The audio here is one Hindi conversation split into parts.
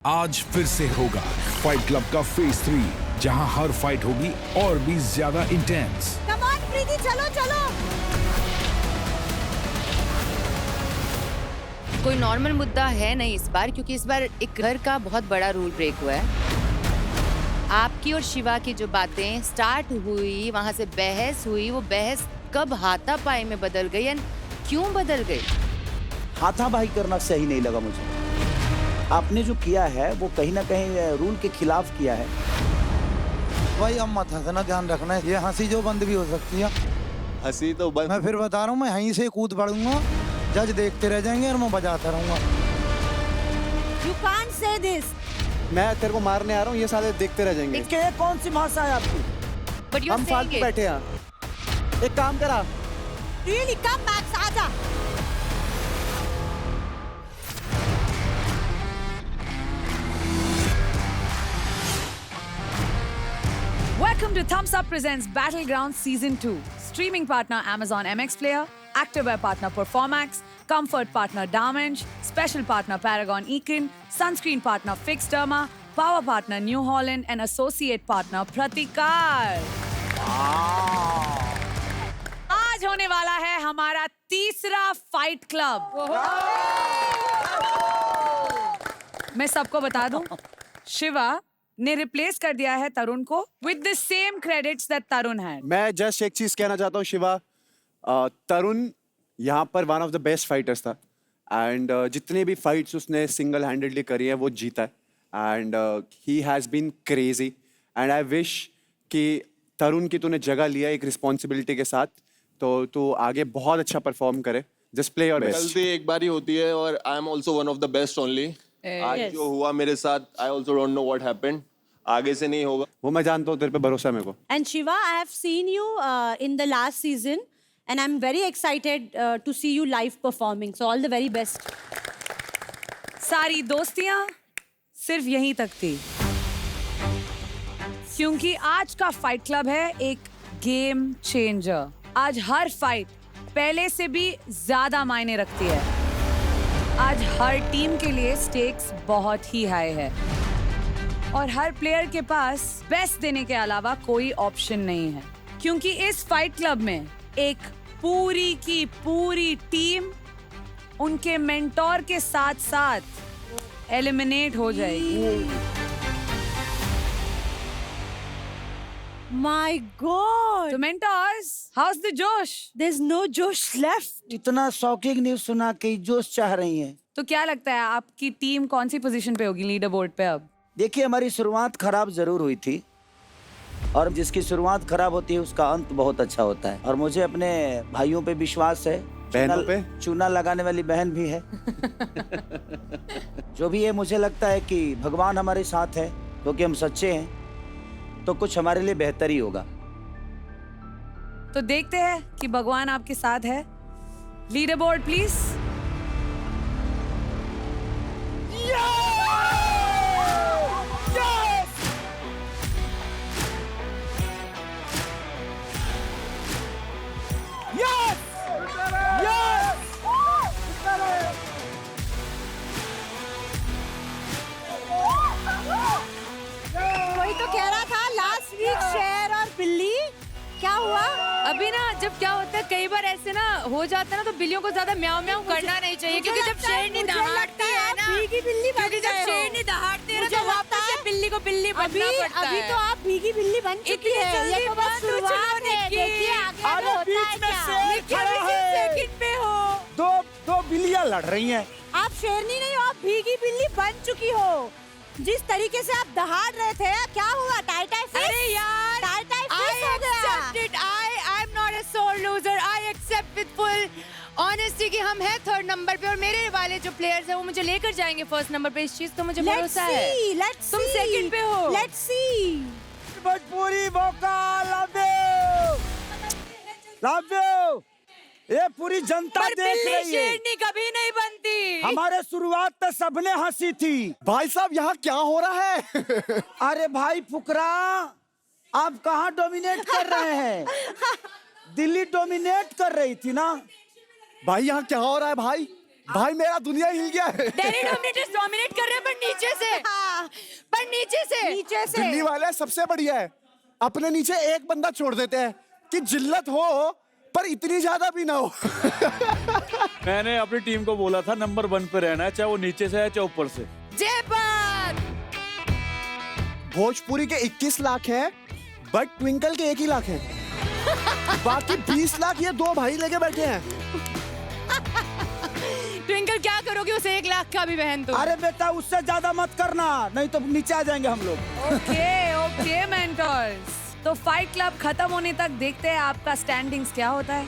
आज फिर से होगा फाइट क्लब का फेज 3, जहां हर फाइट होगी और भी ज्यादा इंटेंस। कम ऑन प्रीति, चलो चलो। कोई नॉर्मल मुद्दा है नहीं इस बार, क्योंकि इस बार एक घर का बहुत बड़ा रूल ब्रेक हुआ है। आपकी और शिवा की जो बातें स्टार्ट हुई, वहां से बहस हुई, वो बहस कब हाथापाई में बदल गई एंड क्यों बदल गई? हाथापाई करना सही नहीं लगा मुझे। आपने जो किया है वो कहीं ना कहीं रूल के खिलाफ किया है। भाई अब मत हंसना, ध्यान रखना है, ये हंसी जो बंद भी हो सकती है। हंसी तो बंद। मैं फिर बता रहा हूँ, मैं यहीं से कूद पड़ूंगा, जज देखते रह जाएंगे और मैं बजाता रहूंगा। You can't say this. मैं तेरे को मारने आ रहा हूँ, ये साले देखते रह जाएंगे। इसके ये कौन सी भाषा है आपकी? But you're हम saying फालतू it. बैठे हैं। एक काम करा, Really, come back, आजा। Welcome to Thumbs Up Presents Battleground Season 2. Streaming partner Amazon MX Player, Activewear partner Performax, Comfort partner Damage, Special partner Paragon Econ, Sunscreen partner Fix Derma, Power partner New Holland and Associate partner Pratikar. आज होने वाला है हमारा तीसरा फाइट क्लब। मैं सबको बता दूं, शिवा ने रिप्लेस कर दिया है तरुण को with the same credits that Tarun had. मैं जस्ट एक चीज कहना चाहता हूँ शिवा, तरुण यहाँ पर one of the best fighters था एंड जितने भी फाइट्स उसने सिंगल हैंडेडली करी है वो जीता है and he has been crazy and I wish कि तरुण की तूने जगह लिया एक रिस्पॉन्सिबिलिटी के साथ, तो तू आगे बहुत अच्छा परफॉर्म करे। Just play your best. गलती एक बार ही होती है और I am also one of the best only. आज जो हुआ मेरे साथ, I also don't know what happened. आगे से नहीं होगा। वो मैं जानता हूँ, तेरे पे भरोसा है मेरे को। And Shiva, I have seen you in the last season, and I'm very excited to see you live performing. So all the very best. सारी दोस्तियां सिर्फ यहीं तक थी, क्योंकि आज का फाइट क्लब है एक गेम चेंजर। आज हर फाइट पहले से भी ज्यादा मायने रखती है। आज हर टीम के लिए स्टेक्स बहुत ही हाई है और हर प्लेयर के पास बेस्ट देने के अलावा कोई ऑप्शन नहीं है, क्योंकि इस फाइट क्लब में एक पूरी की पूरी टीम उनके मेंटोर के साथ साथ एलिमिनेट हो जाएगी। My God! तो मेंटोर्स, हाउस द जोश? There's no Josh left. इतना शॉकिंग न्यूज सुना के जोश चाह रही हैं। तो क्या लगता है आपकी टीम कौन सी पोजीशन पे होगी लीडर बोर्ड पे अब? देखिए, हमारी शुरुआत खराब जरूर हुई थी और जिसकी शुरुआत खराब होती है उसका अंत बहुत अच्छा होता है और मुझे अपने भाइयों पे विश्वास है। बहनों पे? चूना लगाने वाली बहन भी है। जो भी है, मुझे लगता है कि भगवान हमारे साथ है, क्योंकि हम सच्चे हैं तो कुछ हमारे लिए बेहतर ही होगा। तो देखते हैं कि भगवान आपके साथ है। Leader board please. कोई तो कह रहा था लास्ट वीक शेर और बिल्ली, क्या हुआ? अभी ना जब क्या होता है, कई बार ऐसे ना हो जाता है ना, तो बिल्लियों को ज्यादा म्याऊं म्याऊं करना नहीं चाहिए, क्योंकि जब शेरनी दहाड़ती है ना, भीगी बिल्ली बन क्योंकि जब गए हो। शेरनी दहाड़ती है ना, मुझे तो लगता वापस से है बिल्ली को बिल्ली बनना पड़ता अभी है। तो आप भीगी बिल्ली बन चुकी इतनी है। जल्दी ये तो बस बंद हो शुरुआत जाने है। की। देखिए आगे होता है क्या। सेकंड पे हो। दो बिल्लियां लड़ रही हैं। आप शेरनी नहीं हो, आप भीगी बिल्ली बन चुकी हो। जिस तरीके से आप दहाड़ रहे थे, क्या हुआ? Tie fish? अरे यार, टाई फिश हो गया। accept it. I'm not a sore loser. I accept with full honesty कि हम हैं थर्ड नंबर पे और मेरे वाले जो प्लेयर्स हैं वो मुझे लेकर जाएंगे फर्स्ट नंबर पे। इस चीज तो मुझे भरोसा है। तुम सेकंड पे हो। Let's see. Bhojpuri Bhokaal, love you. ये पूरी जनता पर देख बिल्ली रही है। शेरनी कभी नहीं बनती। हमारे शुरुआत तो सबने हंसी थी। भाई साहब, यहाँ क्या हो रहा है? अरे भाई फुकरा, आप कहाँ डोमिनेट कर रहे हैं? दिल्ली डोमिनेट कर रही थी ना। भाई यहाँ क्या हो रहा है भाई? भाई मेरा दुनिया हिल गया है। दिल्ली डोमिनेटर्स डोमिनेट कर रहे हैं, पर नीचे से दिल्ली वाले सबसे बढ़िया है, अपने नीचे एक बंदा छोड़ देते हैं कि जिल्लत हो पर इतनी ज्यादा भी ना हो। मैंने अपनी टीम को बोला था नंबर 1 पे रहना है, चाहे वो नीचे से है चाहे ऊपर से। जयपाल भोजपुरी के 21 लाख हैं, बट ट्विंकल के 1 ही लाख हैं। बाकी 20 लाख ये 2 भाई लेके बैठे हैं। ट्विंकल क्या करोगे उसे 1 लाख का भी बहन तुम? अरे बेटा उससे ज्यादा मत करना, नहीं तो नीचे आ जाएंगे हम लोग। ओके मेंटर्स, तो फाइट क्लब खत्म होने तक देखते हैं आपका स्टैंडिंग्स क्या होता है।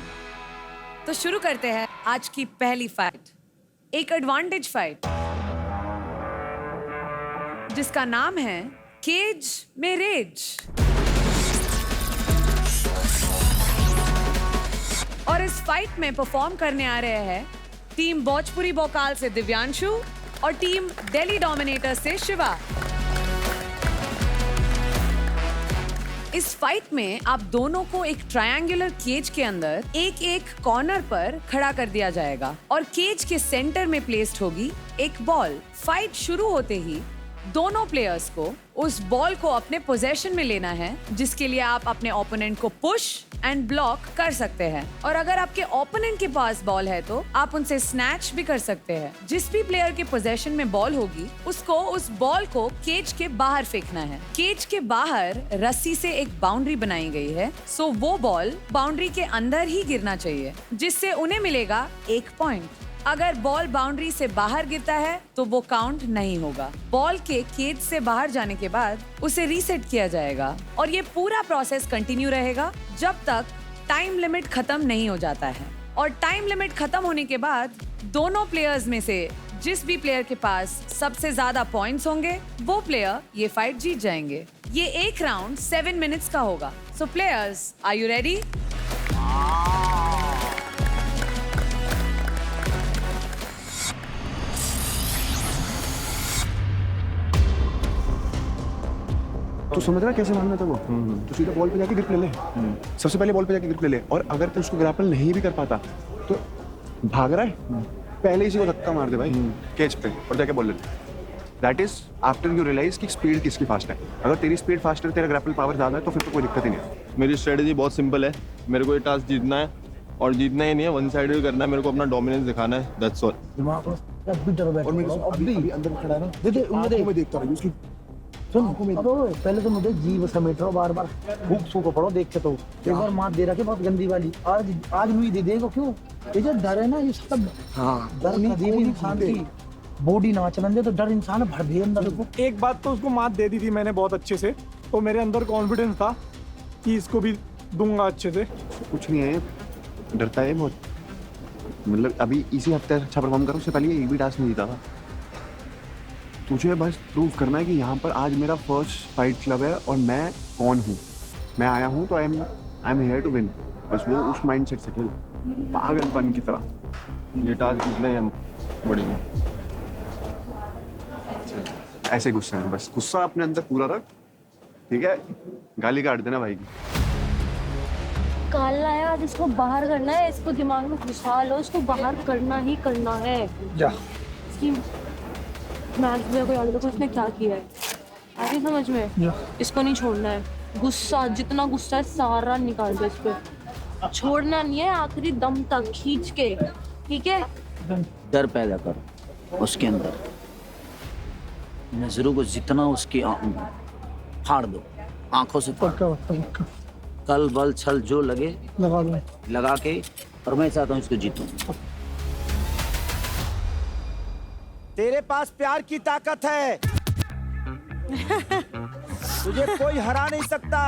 तो शुरू करते हैं आज की पहली फाइट, एक एडवांटेज फाइट जिसका नाम है केज में रेज। और इस फाइट में परफॉर्म करने आ रहे हैं टीम भोजपुरी भोकाल से दिव्यांशु और टीम दिल्ली डोमिनेटर से शिवा। इस फाइट में आप दोनों को एक ट्रायंगुलर केज के अंदर एक एक कॉर्नर पर खड़ा कर दिया जाएगा और केज के सेंटर में प्लेस्ड होगी एक बॉल। फाइट शुरू होते ही दोनों प्लेयर्स को उस बॉल को अपने पोजेशन में लेना है, जिसके लिए आप अपने ओपोनेंट को पुश एंड ब्लॉक कर सकते हैं। और अगर आपके ओपोनेंट के पास बॉल है तो आप उनसे स्नैच भी कर सकते हैं। जिस भी प्लेयर के पोजेशन में बॉल होगी उसको उस बॉल को केज के बाहर फेंकना है। केज के बाहर रस्सी से एक बाउंड्री बनाई गई है, सो वो बॉल बाउंड्री के अंदर ही गिरना चाहिए, जिससे उन्हें मिलेगा 1 पॉइंट। अगर बॉल बाउंड्री से बाहर गिरता है तो वो काउंट नहीं होगा। बॉल के केज से बाहर जाने के बाद उसे रीसेट किया जाएगा और ये पूरा प्रोसेस कंटिन्यू रहेगा जब तक टाइम लिमिट खत्म नहीं हो जाता है। और टाइम लिमिट खत्म होने के बाद दोनों प्लेयर्स में से जिस भी प्लेयर के पास सबसे ज्यादा पॉइंट्स होंगे वो प्लेयर ये फाइट जीत जाएंगे। ये एक राउंड 7 मिनट्स का होगा। सो प्लेयर्स, आर यू रेडी? तो समझ रहा कैसे मारना था वो? तो सीधा बॉल पे जाके ग्रिप ले ले। सबसे पहले बॉल पे जाके ग्रिप ले ले, और अगर तू उसको ग्रैपल नहीं भी कर पाता तो भाग रहा है, पहले इसी को धक्का मार दे भाई कैच पे और जाके बॉल ले ले। That is after you realize कि स्पीड किसकी फास्ट है। अगर तेरी स्पीड फास्ट है, तेरा ग्रैपल पावर ज्यादा है, तो फिर तो कोई दिक्कत ही नहीं है। मेरी स्ट्रेटेजी बहुत सिंपल है, मेरे को ये टास्क जीतना है और जीतना ही नहीं है, वन साइड भी करना है, मेरे को अपना डोमिनेंस दिखाना है, दैट्स ऑल। अभी अंदर खड़ा है ना, देखो मैं देखता रहा उसकी। सुन पहले तो मुझे जीव समेट रहा बार बार, भूख सूखो पड़ो देख के। तो एक बार मार दे रहा कि बहुत गंदी वाली, आज लुई दे देगा। क्यों? ये जो डर है ना, ये सब डर नहीं, इंसान की बॉडी ना चलन दे तो डर इंसान भर दिए अंदर। एक बात तो उसको मात दे दी थी मैंने बहुत अच्छे से, तो मेरे अंदर कॉन्फिडेंस था कि इसको भी दूंगा अच्छे से। कुछ नहीं है, डरता है बहुत। मतलब अभी इसी हफ्ते अच्छा परफॉर्म करो, उससे पहले एक भी टास्क नहीं जीता था। तुझे बस प्रूव करना है कि यहाँ पर आज मेरा फर्स्ट फाइट क्लब है और मैं कौन हूँ। मैं आया हूँ तो I am here to win. बस वो उस माइंडसेट से खेल, पागलपन की तरह। ये टास्क जीतना है बड़ी में। ऐसे गुस्सा है, बस गुस्सा अपने अंदर पूरा रख, ठीक है? गाली काट देना भाई की। कालना है आज, इसको बाहर करना है, इसको दिमाग में घुसा लो, इसको बाहर करना ही करना है। जा मैच को याद रखो इसने क्या किया है, आगे समझ में। इसको नहीं छोड़ना है, गुस्सा जितना गुस्सा है सारा निकाल दो इस पे, छोड़ना नहीं है आखिरी दम तक खींच के, ठीक है? डर पैदा करो उसके अंदर, नजरों को जितना उसकी फाड़ दो, आंखों से फाड़ दो। कल बल छल जो लगे लगा के, और मैं चाहता हूँ इसको जीतूं। तेरे पास प्यार की ताकत है, तुझे कोई हरा नहीं सकता।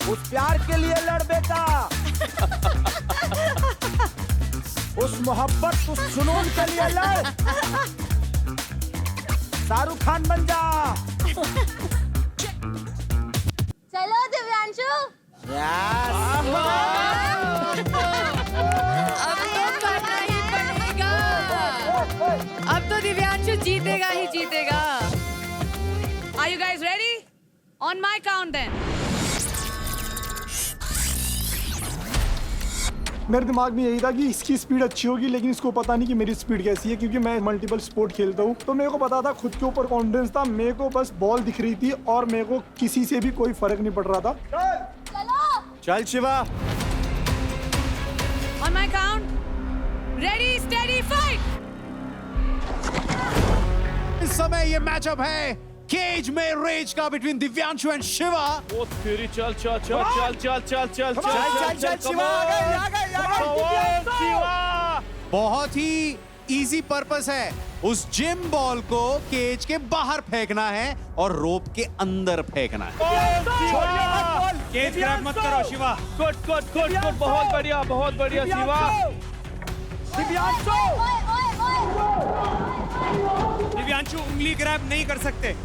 उस प्यार के लिए लड़ बेटा, उस मोहब्बत उस जुनून के लिए लड़। शाहरुख खान बन जा। चलो दिव्यांशु। अब तो दिव्यांशु जीतेगा ही जीतेगा। Are you guys ready? On my count then. मेरे दिमाग में यही था कि इसकी स्पीड अच्छी होगी, लेकिन इसको पता नहीं कि मेरी स्पीड कैसी है, क्योंकि मैं मल्टीपल स्पोर्ट खेलता हूँ। तो मेरे को पता था, खुद के ऊपर कॉन्फिडेंस था, मेरे को बस बॉल दिख रही थी और मेरे को किसी से भी कोई फर्क नहीं पड़ रहा था। चल Shiva. On my count. Ready, steady, fight. इस समय ये मैचअप है केज में रेज का बिटवीन दिव्यांशु एंड शिवा। ओ तेरी चल चल चल चल चल चल चल चल शिवा आ गए। शिवा बहुत ही इजी पर्पस है, उस जिम बॉल को केज के बाहर फेंकना है और रोप के अंदर फेंकना है। केज ग्रैब मत करो Shiva. Good good good good, बहुत बढ़िया शिवा। दिव्यांशु उंगली ग्रैब नहीं कर सकते।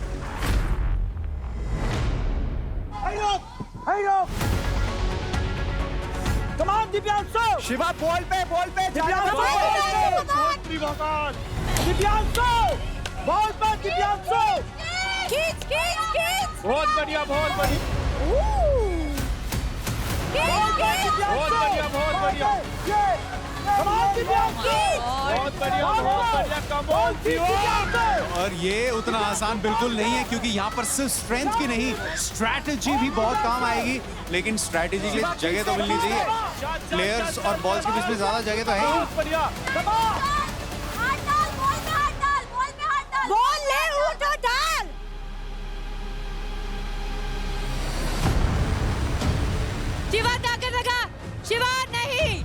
शिवा बॉल पे दिव्यांशु बॉल पर, दिव्यांशु खींच खींच खींच। बहुत बढ़िया बहुत बढ़िया बहुत बढ़िया कमाल शिवा। और ये उतना आसान बिल्कुल नहीं है, क्योंकि यहाँ पर सिर्फ स्ट्रेंथ की नहीं, स्ट्रैटेजी भी बहुत काम आएगी। लेकिन स्ट्रैटेजी के लिए जगह तो मिलनी चाहिए। प्लेयर्स और बॉल्स के बीच में ज्यादा जगह तो है। बॉल ले, उठो, डाल। शिवा ताकत लगा, शिवा नहीं।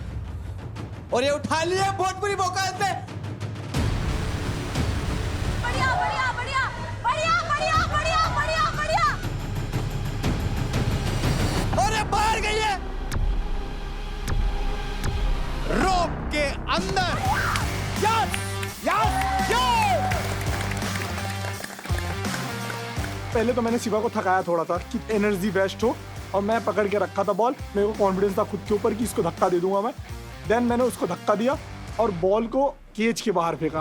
और ये उठा लिया बहुत बुरी मौका पे। बढ़िया बढ़िया बढ़िया बढ़िया बढ़िया बढ़िया बढ़िया बढ़िया। अरे बाहर गई है, रोप के अंदर। Yes yes yes. पहले तो मैंने शिवा को थकाया थोड़ा था कि एनर्जी वेस्ट हो, और मैं पकड़ के रखा था बॉल। मेरे को कॉन्फिडेंस था खुद के ऊपर कि इसको धक्का दे दूंगा मैं। देन मैंने उसको धक्का दिया और बॉल को केज के बाहर फेंका।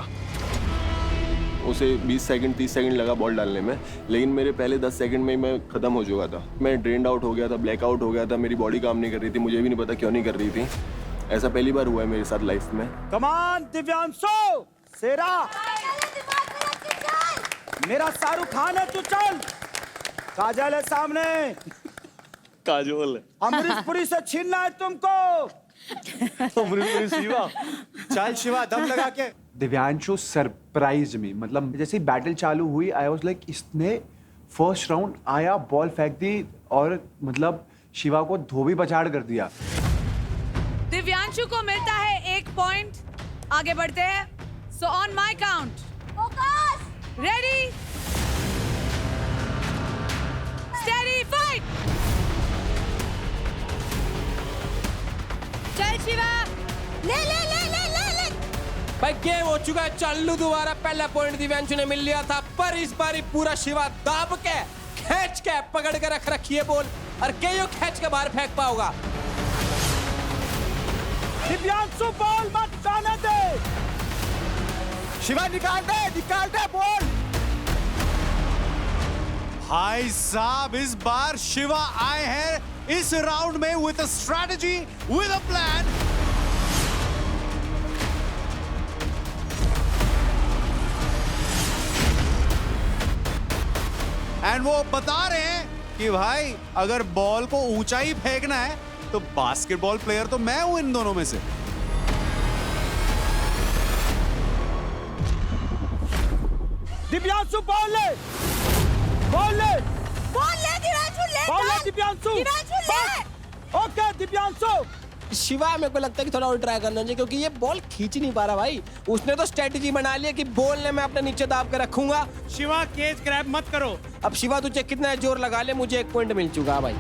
उसे 20 सेकंड 30 सेकंड लगा बॉल डालने में, लेकिन मेरे पहले 10 सेकंड में ही मैं खत्म हो चुका था। मैं ड्रेन्ड आउट हो गया था, ब्लैकआउट हो गया था, मेरी बॉडी काम नहीं कर रही थी, मुझे भी नहीं पता क्यों नहीं कर रही थी। ऐसा पहली बार हुआ है मेरे साथ लाइफ में। कमान दिव्यांशु, सेरा मेरा शाहरुख खान है, तू चल। काजल है सामने, काजोल है। अमरीशपुरी से छीनना है तुमको। शिवा चल शिवा दम लगा के। दिव्यांशु सरप्राइज मी, मतलब जैसे ही बैटल चालू हुई आई वाज लाइक, इसने फर्स्ट राउंड आया, बॉल फेंक दी और मतलब शिवा को धोबी पछाड़ कर दिया। दिव्यांशु को मिलता है 1 पॉइंट। आगे बढ़ते हैं। सो on my count, ready, steady, fight. चल शिवा, ले ले ले ले ले ले। भाई गेम हो चुका है, चल लू दोबारा। पहला पॉइंट दिव्यांशु ने मिल लिया था, पर इस बारी पूरा शिवा दाब के खींच के पकड़ के रख रखी है बॉल, और केयो खींच के बाहर फेंक पाओगा। दिव्यांशु बॉल मत जाने दे। शिवा निकाल दे बॉल। भाई साहब, इस बार शिवा आए हैं इस राउंड में with a strategy, with a plan. And वो बता रहे हैं कि भाई अगर बॉल को ऊंचाई फेंकना है तो बास्केटबॉल प्लेयर तो मैं हूं इन दोनों में से। दिव्यांशु बॉल ले दिव्यांशु। ओके दिव्यांशु। शिवा मेरे को लगता है कि थोड़ा और ट्राई करना चाहिए, क्योंकि ये बॉल खींच नहीं पा रहा भाई। उसने तो स्ट्रेटेजी बना लिया कि बॉल ने मैं अपने नीचे दाब के रखूंगा। शिवा केज ग्रैब मत करो। अब शिवा तुझे कितना जोर लगा ले, मुझे 1 पॉइंट मिल चुका भाई।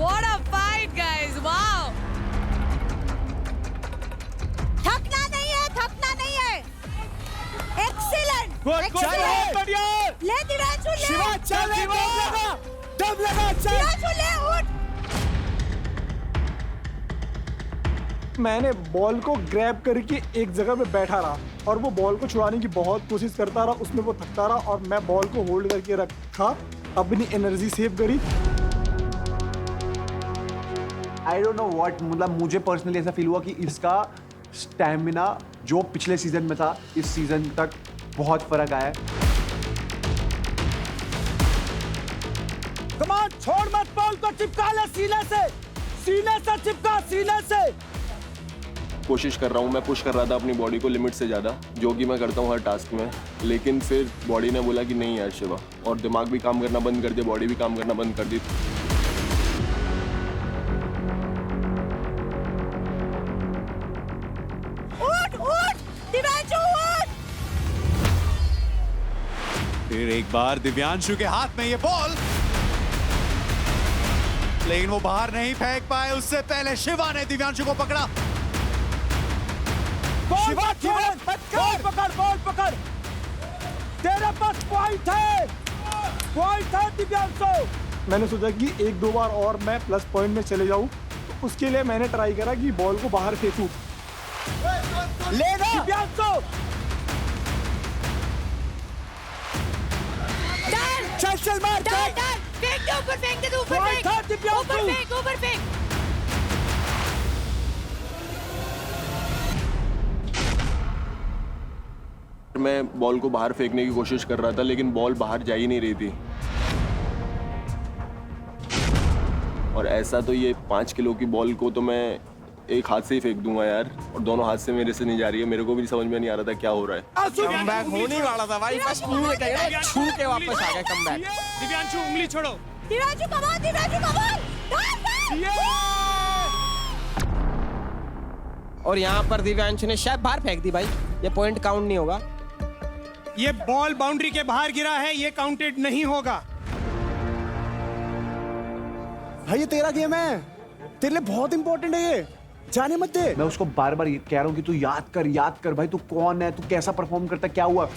What a fight, guys! Wow! थकना नहीं है। Excellent. गुड बढ़िया। ले दिव्यांशु, ले। शिवा चल, दम लगा चल। दिव्यांशु ले, उठ। मैंने बॉल को ग्रैब करके एक जगह पे बैठा रहा और वो बॉल को छुड़ाने की बहुत कोशिश करता रहा, उसमें वो थकता रहा और मैं बॉल को होल्ड करके रखा, अपनी एनर्जी सेव करी। आई डोंट नो व्हाट, मतलब मुझे पर्सनली ऐसा फील हुआ कि इसका स्टैमिना जो पिछले सीजन में था इस सीजन तक बहुत फर्क आया है। कमान, छोड़ मत, बॉल को चिपका ले सीने से चिपका, सीने से। कोशिश कर रहा हूँ, मैं पुश कर रहा था अपनी बॉडी को लिमिट से ज़्यादा, जो कि मैं करता हूँ हर टास्क में, लेकिन फिर बॉडी ने बोला कि नहीं यार शिवा, और दिमाग भी काम करना बंद कर दिया, बॉडी भी काम करना बंद कर दी। फिर एक बार दिव्यांशु के हाथ में ये बॉल, लेकिन वो बाहर नहीं फेंक पाए, उससे पहले शिवा ने दिव्यांशु को पकड़ा। बॉल पकड़, तेरे पास पॉइंट है दिव्यांशु। मैंने सोचा कि 1-2 बार और मैं प्लस पॉइंट में चले जाऊं, तो उसके लिए मैंने ट्राई करा कि बॉल को बाहर फेंकूं। लेना दिव्यांशु, चल मार, फेंक दे ऊपर, फेंक दे ऊपर, ऊपर फेंक। मैं बॉल को बाहर फेंकने की कोशिश कर रहा था, लेकिन बॉल बाहर जा ही नहीं रही थी। और ऐसा तो ये 5 किलो की बॉल को तो मैं एक हाथ से ही फेंक दूंगा यार, और दोनों हाथ से मेरे से नहीं जा रही है। मेरे को भी समझ में नहीं आ रहा था क्या हो रहा है। कमबैक होने वाला था भाई, बस छू के वापस आ गया कमबैक। दिव्यांशु उंगली छोड़ो। दिव्यांशु कमान। और यहाँ पर दिव्यांशु ने शायद बाहर फेंक दी भाई, ये पॉइंट काउंट नहीं होगा। ये बॉल बाउंड्री के बाहर गिरा है, ये काउंटेड नहीं होगा। भाई ये तेरा गेम है, तेरे लिए बहुत इंपॉर्टेंट है ये, जाने मत दे। मैं उसको बार बार कह रहा हूँ कि तू याद कर भाई, तू कौन है, तू कैसा परफॉर्म करता, क्या हुआ।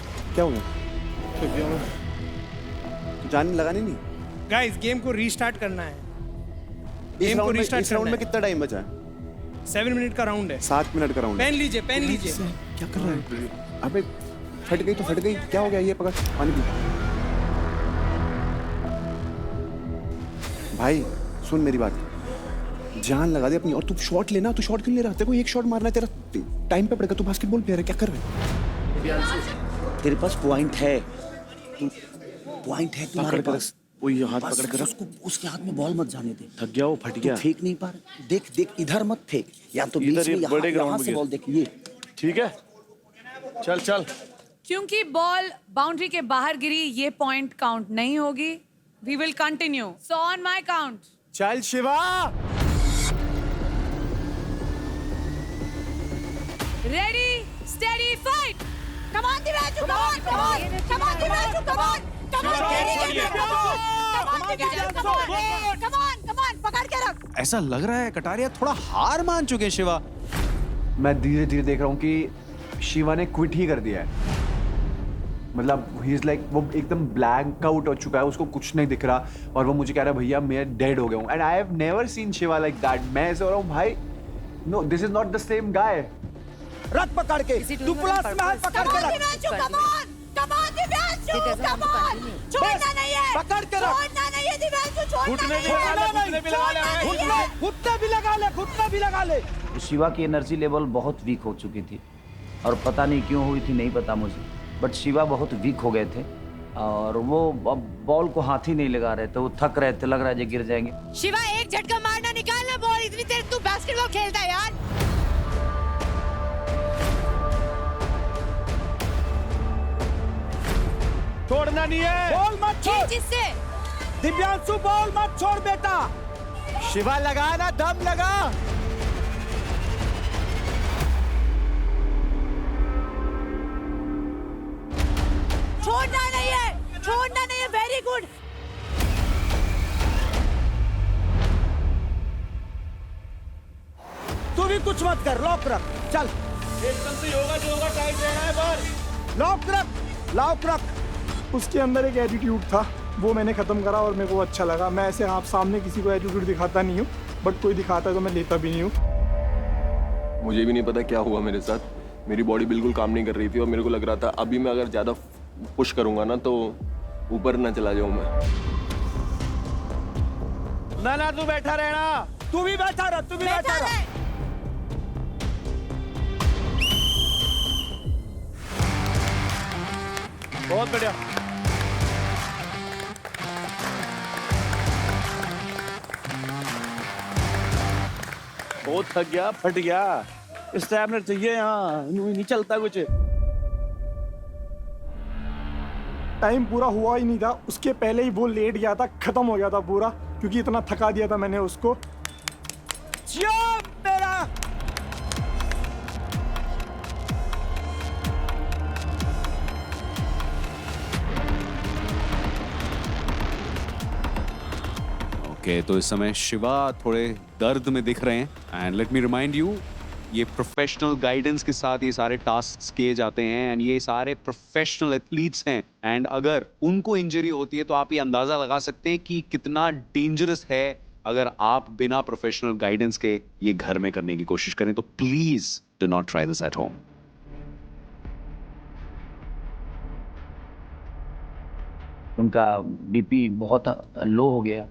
जान लगानी नहीं। गाइस गेम को रीस्टार्ट करना है। इस राउंड में कितना टाइम बचा है? 7 मिनट का राउंड है। 7 मिनट का राउंड है। पेन लीजिए। क्या कर रहा है? अबे फट गई तो फट गई, क्या हो गया? ये पकड़, पानी पी। भाई सुन मेरी बात, जान लगा दे अपनी, और तू शॉट लेना। तू शॉट क्यों ले रहा है? तेरे को एक शॉट मारना है, तेरा टाइम पे पड़ेगा। तू बास्केटबॉल प्लेयर है, क्या कर रहा है? तेरे पास पॉइंट है, तुम्हारे पास। वही हाथ पकड़ कर उसको, उसके हाथ में बॉल मत जाने दे। थक गया वो, फट गया। फेंक नहीं पा रहा, देख इधर मत फेंक, या तो बीच में यहाँ से बॉल देख। ये ठीक है, चल। क्योंकि बॉल बाउंड्री के बाहर गिरी, ये पॉइंट काउंट नहीं होगी। We will continue, so on my count. चल Shiva. Ready, steady, fight. Come on, Divyashu, come on, Divyashu, come on. पकड़ के रख। ऐसा लग रहा है कटारिया थोड़ा हार मान चुके हैं शिवा। मैं धीरे धीरे देख रहा हूँ कि शिवा ने क्विट ही कर दिया है। मतलब ही इज लाइक, वो एकदम ब्लैंक आउट हो चुका है, उसको कुछ नहीं दिख रहा, और वो मुझे कह रहा है भैया मैं डेड हो गया हूँ। And I have never seen Shiva like that. मैं ऐसे हो रहा हूँ भाई, no this is not the same guy. रथ पकड़ के, तू प्लस में हाथ पकड़ के रख। Come on, Divyashu, come on. छोड़ना नहीं है। पकड़ के रख। छोड़ना नहीं है दिव्यांशु, छोड़ना नहीं है। घुटने भी लगा ले। शिवा की एनर्जी लेवल बहुत वीक हो चुकी थी, और पता नहीं क्यों हुई थी, नहीं पता मुझे, बट शिवा बहुत वीक हो गए थे, और वो बॉल को हाथ ही नहीं लगा रहे थे, वो थक रहे थे, लग रहा है ये गिर जाएंगे। शिवा एक झटका मारना, निकालना बॉल। इतनी देर तू बास्केटबॉल खेलता है यार। छोड़ना नहीं है, बॉल मत छोड़। जिससे दिव्यांशु बॉल मत छोड़ बेटा। शिवा लगा ना, दम लगा। छोड़ना नहीं है। Very good. तू भी कुछ मत कर, लॉक रख, चल। एकदम से योगा जो होगा, टाइट रहना है बॉल। लॉक रख। उसके अंदर एक एटीट्यूड था, वो मैंने खत्म करा और मेरे को अच्छा लगा। मैं ऐसे आप सामने किसी को एटीट्यूड दिखाता नहीं हूँ, बट कोई दिखाता है तो मैं लेता भी नहीं हूँ। मुझे भी नहीं पता क्या हुआ मेरे साथ। मेरी बॉडी बिल्कुल काम नहीं कर रही थी, और मेरे को लग रहा था अभी मैं अगर ज़्यादा पुश करूंगा ना तो ऊपर ना चला जाऊं मैं। ना तू बैठा रहना, तू भी बैठा रह, तू भी बैठा रह। बहुत बढ़िया। बहुत थक गया, फट गया। स्टैमिनर चाहिए यहाँ, यूं ही नहीं चलता कुछ। टाइम पूरा हुआ ही नहीं था, उसके पहले ही वो लेट गया था, खत्म हो गया था पूरा, क्योंकि इतना थका दिया था मैंने उसको। मेरा ओके, तो इस समय शिवा थोड़े दर्द में दिख रहे हैं। And let me remind you, ये प्रोफेशनल गाइडेंस के साथ ये सारे टास्क किए जाते हैं एंड ये सारे प्रोफेशनल एथलीट्स हैं। एंड अगर उनको इंजरी होती है तो आप ये अंदाजा लगा सकते हैं कि कितना डेंजरस है अगर आप बिना प्रोफेशनल गाइडेंस के ये घर में करने की कोशिश करें। तो please do not try this at home. उनका बीपी बहुत लो हो गया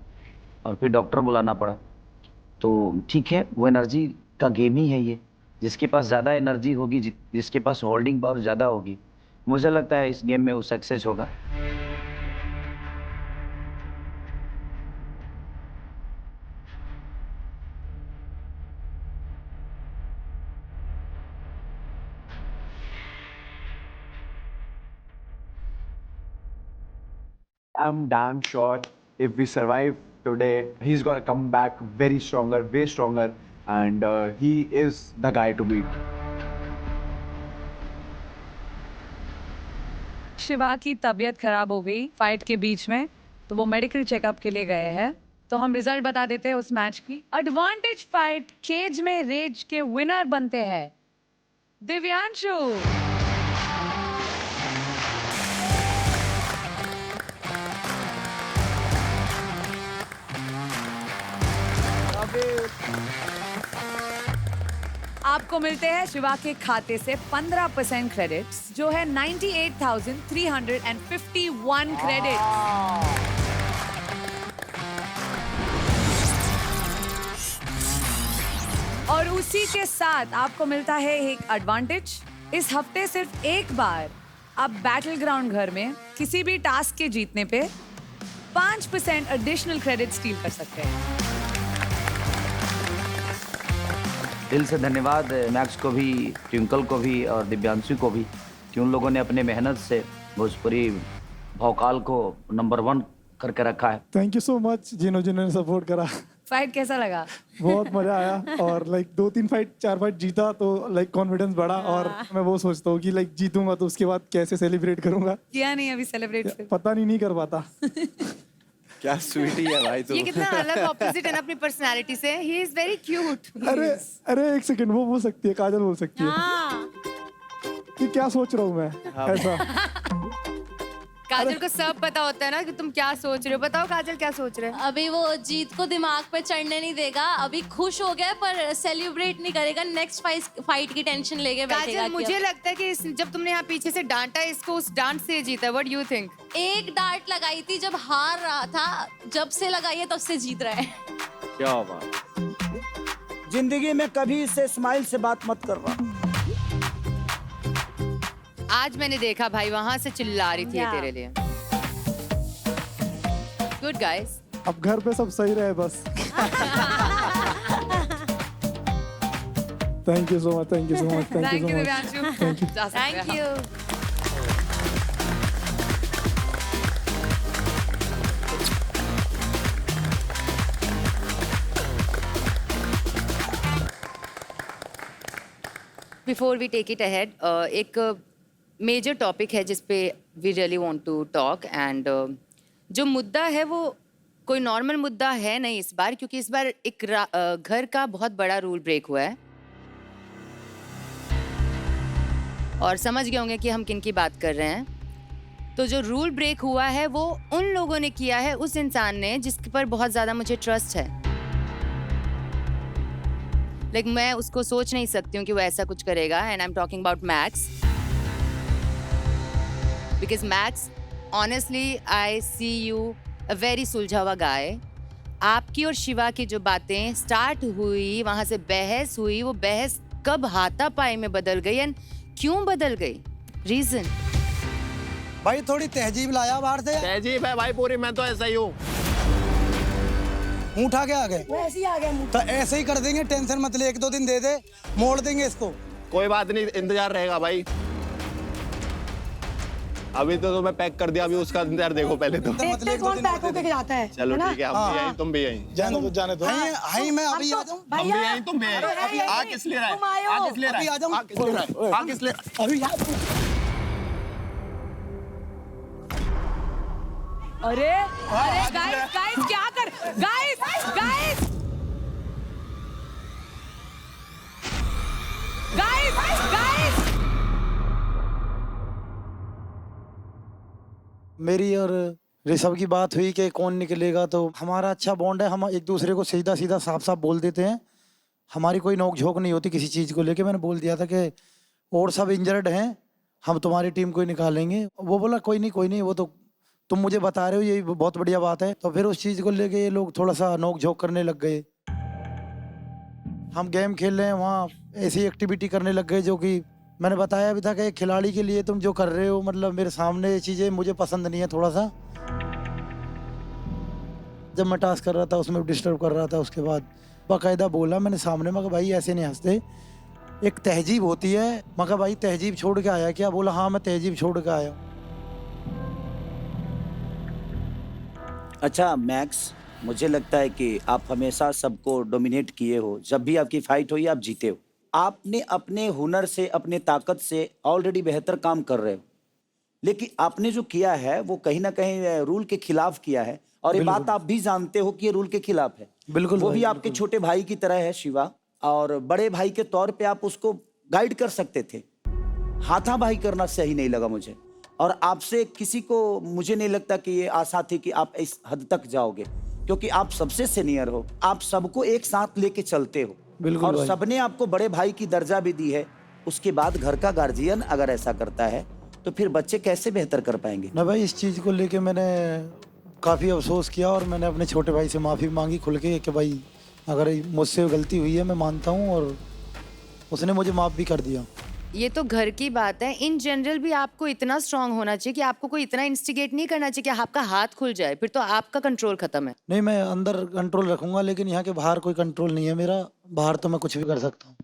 और फिर डॉक्टर बुलाना पड़ा। तो ठीक है, वो एनर्जी का गेम ही है ये, जिसके पास ज़्यादा एनर्जी होगी, जिसके पास होल्डिंग पावर ज़्यादा होगी, मुझे लगता है इस गेम में वो सक्सेस होगा। I'm damn sure if we survive today, he's gonna come back very stronger, way stronger, and he is the guy to beat. Shiva की तबीयत खराब हो गई फाइट के बीच में, तो वो मेडिकल चेकअप के लिए गए हैं। तो हम रिजल्ट बता देते हैं उस मैच की। एडवांटेज फाइट केज में रेज के विनर बनते हैं दिव्यांशु। आपको मिलते हैं शिवा के खाते से 15% क्रेडिट्स, जो है 98,351 क्रेडिट। और उसी के साथ आपको मिलता है एक एडवांटेज। इस हफ्ते सिर्फ एक बार आप बैटल ग्राउंड घर में किसी भी टास्क के जीतने पे 5% एडिशनल क्रेडिट स्टील कर सकते हैं। दिल से धन्यवाद मैक्स को भी, ट्विंकल को भी और दिव्यांशु को भी, कि उन लोगों ने अपने मेहनत से भोजपुरी भौकाल को नंबर 1 करके रखा है। थैंक यू सो मच जिन्होंने सपोर्ट करा। फाइट कैसा लगा? बहुत मजा आया और 2-3 फाइट 4 फाइट जीता तो कॉन्फिडेंस बढ़ा। और मैं वो सोचता हूँ कि जीतूंगा तो उसके बाद कैसे सेलिब्रेट करूंगा। किया नहीं अभी सेलिब्रेट? पता नहीं कर पाता। क्या स्वीटी है भाई तू। ये कितना अलग ऑपोजिट है ना अपनी पर्सनालिटी से। He is very cute. अरे एक सेकंड, वो बोल सकती है, काजल बोल सकती है कि क्या सोच रहा हूँ मैं ऐसा। काजल को सब पता होता है ना कि तुम क्या सोच रहे हो। बताओ काजल क्या सोच रहे हो? अभी वो जीत को दिमाग पे चढ़ने नहीं देगा। अभी खुश हो गया पर सेलिब्रेट नहीं करेगा। नेक्स्ट फाइट की टेंशन लेके बैठेगा। काजल, मुझे लगता है कि जब तुमने यहाँ पीछे से डांटा इसको, उस डांट से जीता। What you think? एक डांट लगाई थी जब हार रहा था, जब से लगाई है तब से जीत रहा है। क्या बात। जिंदगी में कभी इससे स्माइल से बात मत करना। आज मैंने देखा भाई वहां से चिल्ला रही थी तेरे लिए। Good guys. अब घर पे सब सही रहे बस। Thank you so much, thank you so much, thank you Divyanshu. Thank you. Thank you. Before we take it ahead, एक मेजर टॉपिक है जिस पे we really want to talk. And जो मुद्दा है वो कोई नॉर्मल मुद्दा है नहीं इस बार, क्योंकि इस बार एक घर का बहुत बड़ा रूल ब्रेक हुआ है। और समझ गए होंगे कि हम किन की बात कर रहे हैं। तो जो रूल ब्रेक हुआ है वो उन लोगों ने किया है, उस इंसान ने जिस पर बहुत ज़्यादा मुझे ट्रस्ट है। मैं उसको सोच नहीं सकती हूँ कि वो ऐसा कुछ करेगा। And I am talking about max, because max, honestly, I see you a very सुलझा हुआ guy. आपकी और शिवा की जो बातें स्टार्ट हुई, वहां से बहस हुई, वो बहस कब हाथापाई में बदल गई एंड क्यों बदल गई? रीजन? भाई थोड़ी तहजीब लाया बाहर से। तहजीब है भाई पूरी, मैं तो ऐसा ही हूँ। मुंह उठा के आ गए। ऐसे ही आ गया तो ऐसे ही कर देंगे, टेंशन मत ले, 1-2 दिन दे दे, मोड़ देंगे इसको। कोई बात नहीं, इंतजार रहेगा भाई। अभी तो मैं पैक कर दिया, अभी उसका इंतजार देखो पहले तो। देखते हैं कौन पैक होके जाता है। चलो ठीक है, हम भी यहीं, तुम भी यहीं। जाने दो। हाई मैं अभी आ जाऊं। हम भी यहीं, तुम भी यहीं। आ किस लिए रहा है? आ किस लिए रहा है? अभी आ जाऊं। आ किस लिए रहा है? आ किस लिए? अभी अरे अरे गाइस गाइस क्या कर, गाइस गाइस गाइस गाइस मेरी और ऋषभ की बात हुई कि कौन निकलेगा, तो हमारा अच्छा बॉन्ड है, हम एक दूसरे को सीधा सीधा साफ साफ बोल देते हैं। हमारी कोई नोक झोंक नहीं होती किसी चीज़ को लेके। मैंने बोल दिया था कि और सब इंजर्ड हैं, हम तुम्हारी टीम को ही निकालेंगे। वो बोला कोई नहीं, वो तो तुम मुझे बता रहे हो, ये बहुत बढ़िया बात है। तो फिर उस चीज़ को लेके ये लोग थोड़ा सा नोक झोंक करने लग गए। हम गेम खेल रहे हैं, वहाँ ऐसी एक्टिविटी करने लग गए जो कि मैंने बताया भी था कि एक खिलाड़ी के लिए तुम जो कर रहे हो, मतलब मेरे सामने ये चीज़ें मुझे पसंद नहीं है थोड़ा सा। जब मैं टास्क कर रहा था उसमें डिस्टर्ब कर रहा था, उसके बाद बाकायदा बोला मैंने सामने, मगर भाई ऐसे नहीं हंसते, एक तहजीब होती है। मगर भाई तहजीब छोड़ के आया क्या? बोला हाँ मैं तहजीब छोड़ के आया। अच्छा मैक्स, मुझे लगता है कि आप हमेशा सबको डोमिनेट किए हो। जब भी आपकी फाइट हुई आप जीते हो। आपने अपने हुनर से, अपने ताकत से ऑलरेडी बेहतर काम कर रहे हो, लेकिन आपने जो किया है वो कहीं ना कहीं रूल के खिलाफ किया है। और ये बात आप भी जानते हो कि ये रूल के खिलाफ है। बिल्कुल वो भी आपके छोटे भाई की तरह है शिवा, और बड़े भाई के तौर पे आप उसको गाइड कर सकते थे। हाथापाई करना सही नहीं लगा मुझे, और आपसे किसी को मुझे नहीं लगता कि ये आशा थी कि आप इस हद तक जाओगे, क्योंकि आप सबसे सीनियर हो, आप सबको एक साथ लेके चलते हो। बिल्कुल और भाई। सबने आपको बड़े भाई की दर्जा भी दी है। उसके बाद घर का गार्जियन अगर ऐसा करता है तो फिर बच्चे कैसे बेहतर कर पाएंगे? ना भाई, इस चीज़ को लेके मैंने काफ़ी अफसोस किया, और मैंने अपने छोटे भाई से माफ़ी मांगी खुल के कि भाई अगर मुझसे गलती हुई है मैं मानता हूँ, और उसने मुझे माफ़ भी कर दिया। ये तो घर की बात है। इन जनरल भी आपको इतना स्ट्रांग होना चाहिए कि आपको कोई इतना इंस्टिगेट नहीं करना चाहिए कि आपका हाथ खुल जाए, फिर तो आपका कंट्रोल खत्म है। नहीं, मैं अंदर कंट्रोल रखूंगा, लेकिन यहाँ के बाहर कोई कंट्रोल नहीं है मेरा। बाहर तो मैं कुछ भी कर सकता हूँ।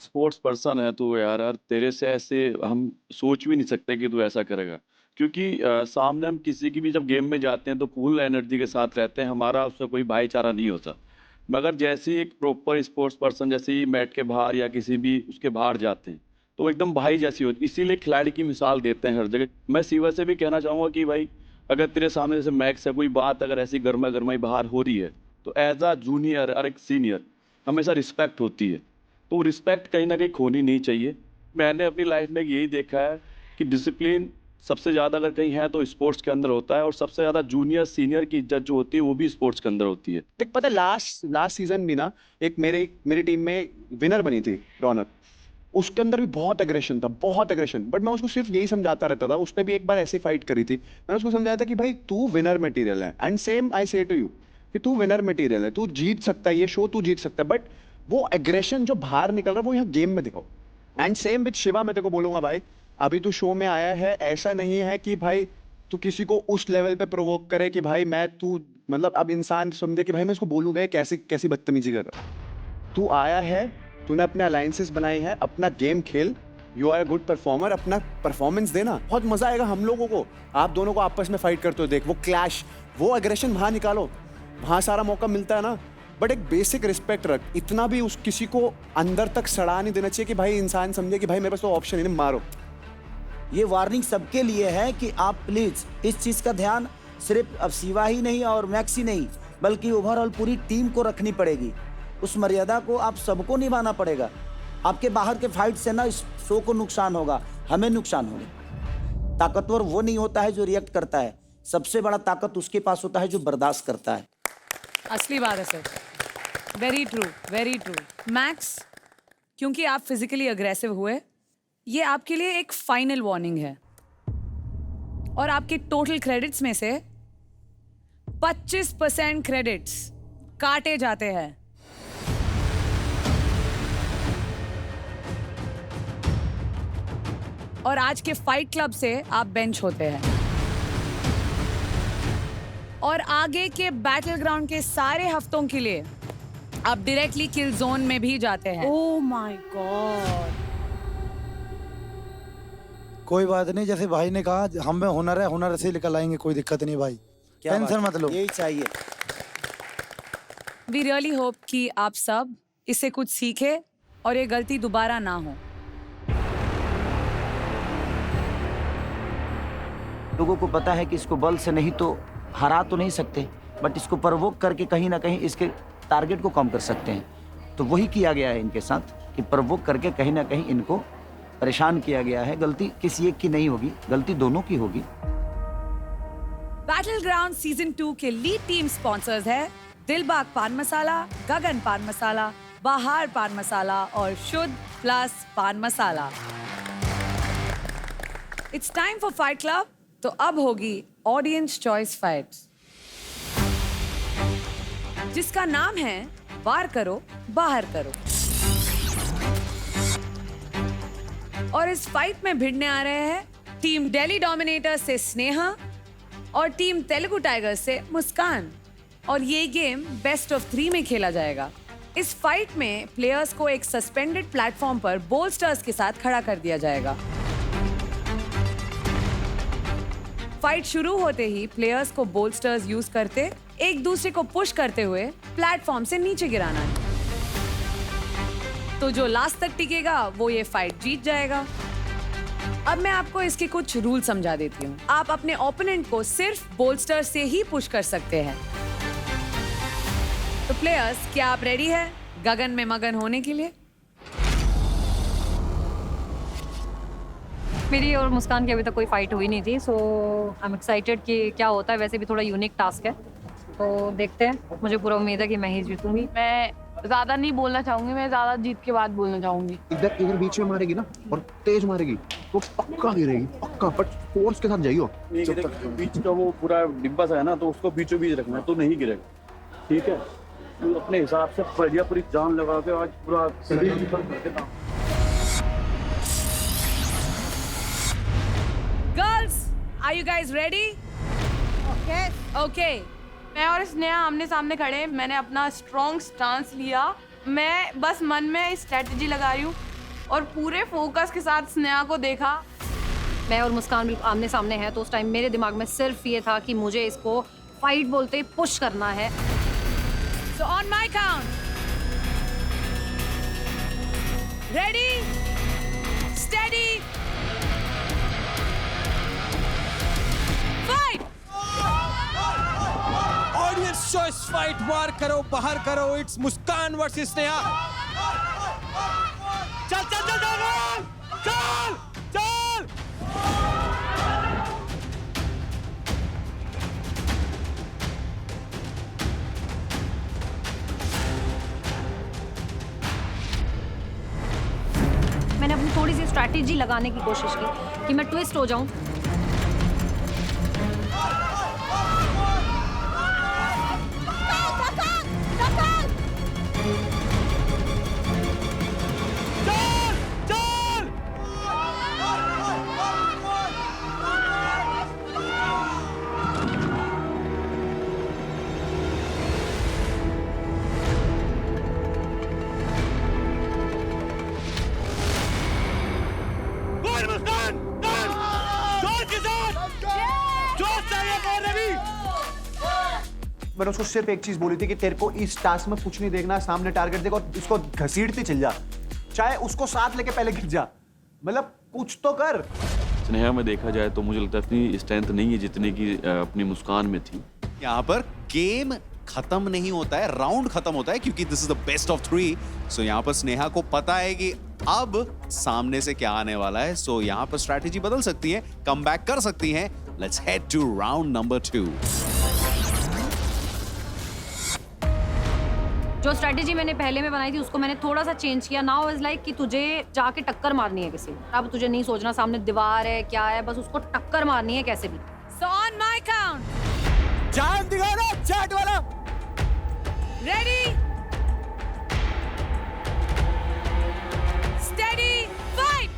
स्पोर्ट्स पर्सन है तू यार, तेरे से ऐसे हम सोच भी नहीं सकते कि तू ऐसा करेगा, क्योंकि सामने हम किसी की भी जब गेम में जाते हैं तो फुल एनर्जी के साथ रहते हैं, हमारा उससे कोई भाईचारा नहीं होता। मगर जैसे ही एक प्रॉपर स्पोर्ट्स पर्सन जैसे ही मैट के बाहर या किसी भी उसके बाहर जाते हैं तो वो एकदम भाई जैसी होती, इसीलिए खिलाड़ी की मिसाल देते हैं हर जगह। मैं शिवा से भी कहना चाहूँगा कि भाई अगर तेरे सामने जैसे मैक्स है, कोई बात अगर ऐसी गर्मा गर्माई बाहर हो रही है तो एज अ जूनियर और एक सीनियर हमेशा रिस्पेक्ट होती है, तो रिस्पेक्ट कहीं ना कहीं खोनी नहीं चाहिए। मैंने अपनी लाइफ में यही देखा है कि डिसिप्लिन सबसे ज़्यादा अगर कहीं है तो स्पोर्ट्स के अंदर होता है, और सबसे ज़्यादा जूनियर सीनियर की इज्जत जो होती है वो भी स्पोर्ट्स के अंदर होती है। देख पता है लास्ट सीजन भी ना एक मेरी टीम में विनर बनी थी रौनक, उसके अंदर भी बहुत एग्रेशन था, बहुत एग्रेशन। बट मैं उसको सिर्फ यही समझाता रहता था, उसने भी एक बार ऐसे फाइट करी थी, मैंने उसको समझाया था कि भाई तू विनर मटेरियल है, एंड सेम आई से टू यू कि तू विनर मटेरियल है, तू जीत सकता है, ये शो तू जीत सकता है, बट वो एग्रेशन जो बाहर निकल रहा है वो यहाँ गेम में दिखाओ। एंड सेम विद शिवा, मैं तेरे को बोलूंगा भाई अभी तू शो में आया है, ऐसा नहीं है कि भाई तू किसी को उस लेवल पे प्रोवोक करे कि भाई मैं तू मतलब अब इंसान समझे कि भाई मैं इसको बोलूंगा कैसी बदतमीजी कर रहा। तू आया है, तूने अपने अलायंसेस बनाए हैं, अपना गेम खेल, you are a good performer, अपना परफॉर्मेंस देना, बहुत मजा आएगा हम लोगों को। आप दोनों को आपस में फाइट करते हो देख, वो क्लैश, वो एग्रेशन बाहर निकालो, वहाँ सारा मौका मिलता है ना। बट एक बेसिक रिस्पेक्ट रख, इतना भी उस किसी को अंदर तक सड़ा नहीं देना चाहिए कि भाई इंसान समझे कि भाई मेरे पास तो ऑप्शन नहीं, मारो। ये वार्निंग सबके लिए है कि आप प्लीज इस चीज का ध्यान सिर्फ अब शिवा ही नहीं और मैक्स ही नहीं, बल्कि ओवरऑल पूरी टीम को रखनी पड़ेगी। उस मर्यादा को आप सबको निभाना पड़ेगा। आपके बाहर के फाइट से ना इस शो को नुकसान होगा, हमें नुकसान होगा। ताकतवर वो नहीं होता है जो रिएक्ट करता है, सबसे बड़ा ताकत उसके पास होता है जो बर्दाश्त करता है। असली बात है sir, very true, very true. Max, क्योंकि आप फिजिकली अग्रेसिव हुए, ये आपके लिए एक फाइनल वार्निंग है, और आपके टोटल क्रेडिट्स में से 25% क्रेडिट्स काटे जाते हैं। और आज के फाइट क्लब से आप बेंच होते हैं और आगे के बैटल ग्राउंड के सारे हफ्तों के लिए आप डायरेक्टली किल जोन में भी जाते हैं। Oh my God. कोई बात नहीं, जैसे भाई ने कहा हम में हुनर है, हुनर से निकल आएंगे, कोई दिक्कत नहीं भाई, टेंशन मत लो। यही चाहिए। वी रियली होप कि आप सब इससे कुछ सीखे और ये गलती दोबारा ना हो। लोगों को पता है कि इसको बल से नहीं तो हरा तो नहीं सकते, बट इसको प्रवोक करके कहीं ना कहीं इसके टारगेट को कम कर सकते हैं। तो वही किया गया है इनके साथ कि प्रवोक करके कहीं ना कहीं इनको परेशान किया गया है। गलती किसी एक की नहीं होगी, गलती दोनों की होगी। बैटल ग्राउंड सीजन 2 के लीड टीम स्पॉन्सर्स है दिलबाग पान मसाला, गगन पान मसाला, बाहर पान मसाला और Shuddh plus paan masala. It's time for fight club. तो अब होगी ऑडियंस चॉइस फाइट्स, जिसका नाम है बाहर करो बाहर करो। और इस फाइट में भिड़ने आ रहे हैं टीम दिल्ली डोमिनेटर से स्नेहा और टीम तेलुगु टाइगर्स से मुस्कान। और ये गेम बेस्ट ऑफ 3 में खेला जाएगा। इस फाइट में प्लेयर्स को एक सस्पेंडेड प्लेटफॉर्म पर बोल्स्टर्स के साथ खड़ा कर दिया जाएगा। फाइट शुरू होते ही प्लेयर्स को बोल्स्टर्स यूज करते एक दूसरे को पुश करते हुए प्लेटफॉर्म से नीचे गिराना है। तो जो लास्ट तक टिकेगा वो ये फाइट जीत जाएगा। अब मैं आपको इसके कुछ रूल समझा देती हूँ। आप अपने ओपोनेंट को सिर्फ बोल्स्टर से ही पुश कर सकते हैं। तो प्लेयर्स, क्या आप रेडी हैं गगन में मगन होने के लिए? मेरी और मुस्कान की अभी तक कोई फाइट हुई नहीं थी, सो आई एम एक्साइटेड कि क्या होता है। वैसे भी थोड़ा यूनिक टास्क है, तो देखते हैं। मुझे पूरा उम्मीद है कि मैं ही जीतूंगी। मैं ज़्यादा नहीं बोलना चाहूँगी, मैं ज़्यादा जीत के बाद बोलना चाहूँगी। इधर बीच में मारेगी ना और तेज मारेगी तो पक्का गिरेगी, पक्का, बट फोर्स के साथ जाइयो। जब तक बीच का वो पूरा डिब्बा सा है ना, तो उसको बीचों बीच रखना है तो नहीं गिरेगा। ठीक है, तो अपने हिसाब से पूरी जान लगा के आज पूरा girls, are you guys ready? Okay. मैं और स्नेहा आमने सामने खड़े हैं। मैंने अपना स्ट्रॉन्ग स्टांस लिया। मैं बस मन में स्ट्रेटजी लगा रही हूँ और पूरे फोकस के साथ स्नेहा को देखा। मैं और मुस्कान भी आमने सामने हैं, तो उस टाइम मेरे दिमाग में सिर्फ ये था कि मुझे इसको फाइट बोलते ही पुश करना है। So on my count, ready, steady, fight! Audience choice fight, बाहर करो बाहर करो। It's Muskan versus Sneha. चल चल चल चल चल चल। मैंने अपनी थोड़ी सी स्ट्रैटेजी लगाने की कोशिश की कि मैं ट्विस्ट हो जाऊं। मैंने उसको सिर्फ एक चीज बोली थी कि तेरे को इस टास्क में कुछ नहीं देखना, सामने टारगेट देखो और उसको घसीटते चल जा, चाहे उसको साथ लेके पहले गिर जा, मतलब कुछ तो कर। स्नेहा में देखा जाए तो मुझे लगता है इतनी स्ट्रेंथ नहीं है जितनी की अपनी मुस्कान में थी। यहाँ पर गेम खत्म नहीं होता है, राउंड खत्म होता है, क्योंकि this is the best of 3। सो यहाँ पर स्नेहा को पता है कि अब सामने से क्या आने वाला है। सो यहाँ पर स्ट्रैटेजी बदल सकती है, कम बैक कर सकती है। Let's head to round number 2। जो स्ट्रैटेजी मैंने पहले में बनाई थी उसको मैंने थोड़ा सा चेंज किया। नाउ इज लाइक कि तुझे जाके टक्कर मारनी है किसी। अब तुझे नहीं सोचना सामने दीवार है क्या है, बस उसको टक्कर मारनी है कैसे भी। So on my count, जान दिखाना चैट वाला। Ready steady fight.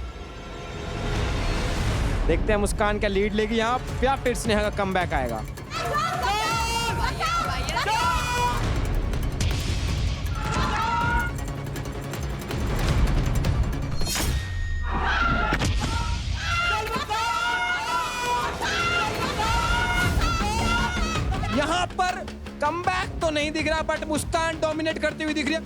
देखते हैं मुस्कान क्या लीड लेगी यहाँ या फिर स्नेहा का कमबैक आएगा। यहाँ पर कमबैक तो नहीं दिख रहा बट मुस्कान डोमिनेट करती हुई दिख रही है।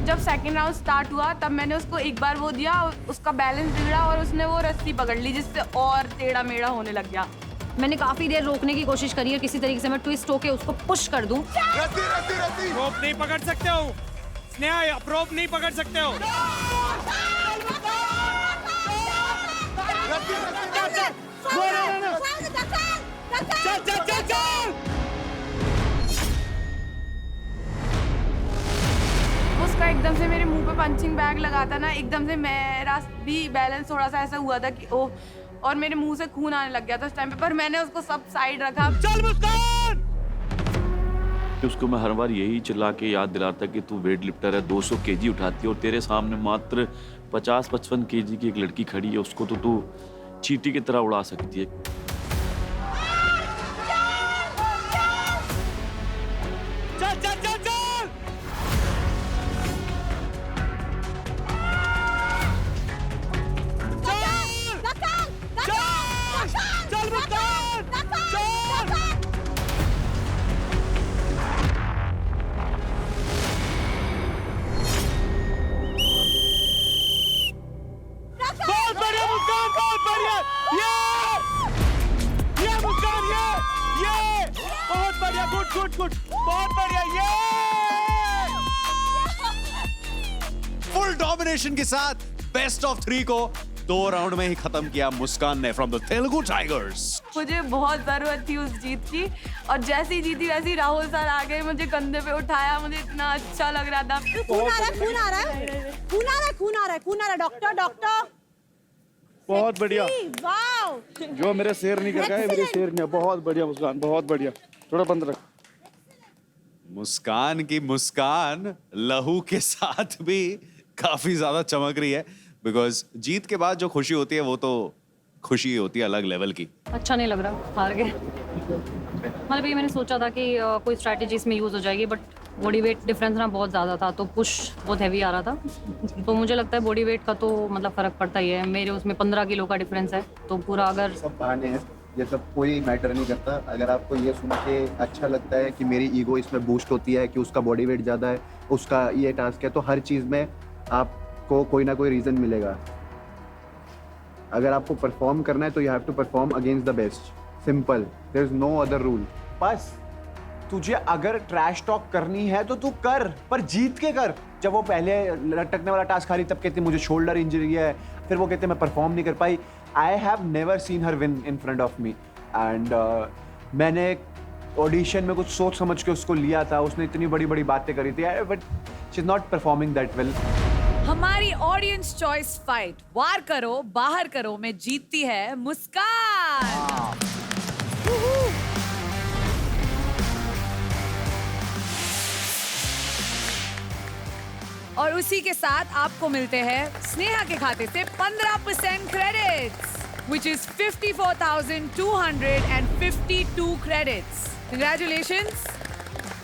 जब सेकंड राउंड स्टार्ट हुआ तब मैंने उसको एक बार वो दिया, उसका बैलेंस बिगड़ा और उसने वो रस्सी पकड़ ली जिससे और टेढ़ा मेढ़ा होने लग गया। मैंने काफी देर रोकने की कोशिश करी है, किसी तरीके से मैं ट्विस्ट होके उसको पुश कर दूं। रोप नहीं पकड़ सकते हो स्नेहा, आप रोप नहीं पकड़ सकते हो। उसका एकदम से मेरे मुंह पे पंचिंग बैग लगा था ना, एकदम से मेरा भी बैलेंस थोड़ा सा ऐसा हुआ था कि ओह, और मेरे मुंह से खून आने लग गया था उस टाइम पे, पर मैंने उसको सब साइड रखा। चल मुस्कान! उसको मैं हर बार यही चिल्ला के याद दिलाता कि तू वेट लिफ्टर है, 200 केजी उठाती है और तेरे सामने मात्र 50-55 केजी की एक लड़की खड़ी है, उसको तो तू चींटी की तरह उड़ा सकती है। गुड बहुत बढ़िया, ये फुल डोमिनेशन के साथ बेस्ट ऑफ 3 को 2 राउंड में ही खत्म किया मुस्कान ने फ्रॉम द तेलुगु टाइगर्स। मुझे बहुत जरूरत थी उस जीत की, और जैसे ही जीती वैसे ही राहुल सर आ गए, मुझे कंधे पे उठाया, मुझे इतना अच्छा लग रहा था। खून आ रहा है, खून आ रहा है, खून आ रहा है, खून आ रहा है, खून आ रहा है, डॉक्टर डॉक्टर। बहुत बढ़िया, वाओ, जो मेरे शेर नहीं कर गए मेरे शेर ने। बहुत बढ़िया मुस्कान, बहुत बढ़िया। थोड़ा बंद रख। मुस्कान की मुस्कान लहू के साथ भी काफी ज्यादा चमक रही है, बिकॉज जीत के बाद जो खुशी होती है वो तो खुशी होती है अलग लेवल की। अच्छा नहीं लग रहा, हार गए। मतलब ये मैंने सोचा था कि कोई स्ट्रैटेजी इसमें यूज हो जाएगी, बट बॉडी वेट डिफरेंस ना बहुत ज़्यादा था, तो पुश बहुत हैवी आ रहा था। तो मुझे लगता है बॉडी वेट का तो मतलब फ़र्क पड़ता ही है। मेरे उसमें 15 किलो का डिफरेंस है, तो पूरा अगर सब बहाने हैं, ये सब कोई मैटर नहीं करता। अगर आपको ये सुन के अच्छा लगता है कि मेरी ईगो इसमें बूस्ट होती है कि उसका बॉडी वेट ज़्यादा है, उसका ये टास्क है, तो हर चीज़ में आपको कोई ना कोई रीज़न मिलेगा। अगर आपको परफॉर्म करना है तो you have to perform against the best, simple, there is no other rule. बस तुझे अगर ट्रैश टॉक करनी है तो तू कर, पर जीत के कर। जब वो पहले लटकने वाला टास्क हारी तब कहती मुझे शोल्डर इंजरी है, फिर वो कहते मैं परफॉर्म नहीं कर पाई। I have never seen her win in front of me, and मैंने ऑडिशन में कुछ सोच समझ के उसको लिया था। उसने इतनी बड़ी बड़ी बातें करी थी, but she is not performing that well. हमारी ऑडियंस चॉइस फाइट वार करो बाहर करो में जीतती है मुस्कान। और उसी के साथ आपको मिलते हैं स्नेहा के खाते से 15% credits, which is 54,252 credits. Congratulations.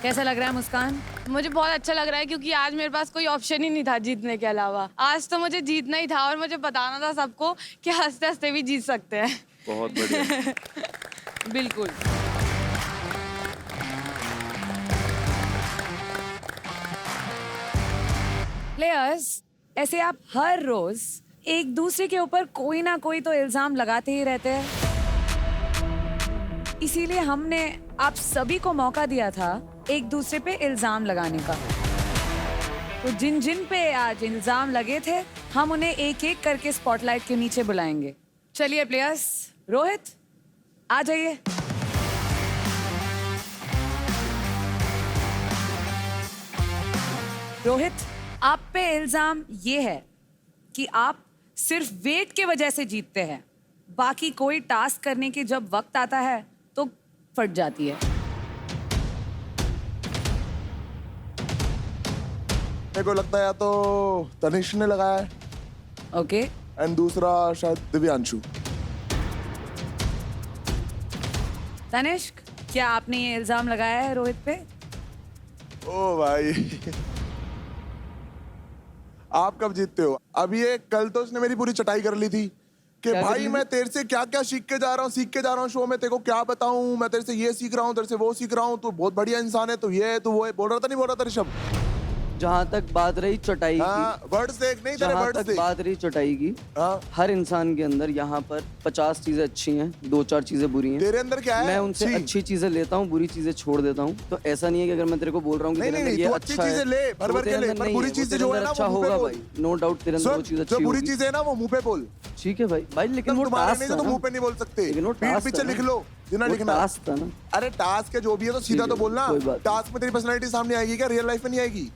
कैसा लग रहा है मुस्कान? मुझे बहुत अच्छा लग रहा है, क्योंकि आज मेरे पास कोई ऑप्शन ही नहीं था जीतने के अलावा। आज तो मुझे जीतना ही था, और मुझे बताना था सबको कि हंसते हंसते भी जीत सकते हैं। बहुत बढ़िया। बिल्कुल। प्लेयर्स, ऐसे आप हर रोज एक दूसरे के ऊपर कोई ना कोई तो इल्जाम लगाते ही रहते हैं, इसीलिए हमने आप सभी को मौका दिया था एक दूसरे पे इल्जाम लगाने का। तो जिन जिन पे आज इल्जाम लगे थे, हम उन्हें एक एक करके स्पॉटलाइट के नीचे बुलाएंगे। चलिए प्लेयर्स, रोहित आ जाइए। रोहित, आप पे इल्जाम ये है कि आप सिर्फ वेट के वजह से जीतते हैं, बाकी कोई टास्क करने के जब वक्त आता है तो फट जाती है। मेरे को लगता है या तो तनिष्क ने लगाया है ओके एंड दूसरा शायद दिव्यांशु। तनिष्क, क्या आपने ये इल्जाम लगाया है रोहित पे? ओ भाई आप कब जीतते हो? अब ये कल तो उसने मेरी पूरी चटाई कर ली थी कि भाई मैं तेरे से क्या क्या सीख के जा रहा हूँ शो में, तेरे को क्या बताऊं, मैं तेरे से ये सीख रहा हूँ, तेरे से वो सीख रहा हूँ, तू बहुत बढ़िया इंसान है, तू ये है, तू वो है। बोल रहा था नहीं बोल रहा था ऋषभ? जहाँ तक बात रही चटाई की, वर्ड्स देख नहीं तेरे जहाँ वर्ड्स तक देख। बात रही चटाई की, हर इंसान के अंदर यहाँ पर 50 चीजें अच्छी हैं, 2-4 चीजें बुरी हैं। तेरे अंदर क्या है? मैं उनसे अच्छी चीजें लेता हूँ, बुरी चीजें छोड़ देता हूँ। तो ऐसा नहीं है कि अगर मैं तेरे को बोल रहा हूँ कि तेरे अंदर ये अच्छा है, ले, भर भर के ले, पर बुरी चीजें जो है ना अच्छा वो मुंह पे होगा बोल। भाई, नो डाउट तेरे अंदर वो चीज अच्छी जो बुरी होगी। चीजें है ना वो मुंह पे बोल। ठीक है भाई लेकिन वो तुम्हारे टास्क नहीं तो था मुंह ना। पे नहीं बोल सकते, लेकिन वो पीठ टास्क पीछे था ना। लिख लो जितना वो लिखना। टास्क था ना। अरे टास्क है जो भी है तो सीधा तो बोलना। कोई बात टास्क में तेरी पर्सनालिटी सामने आएगी क्या? रियल लाइफ में नहीं आएगी?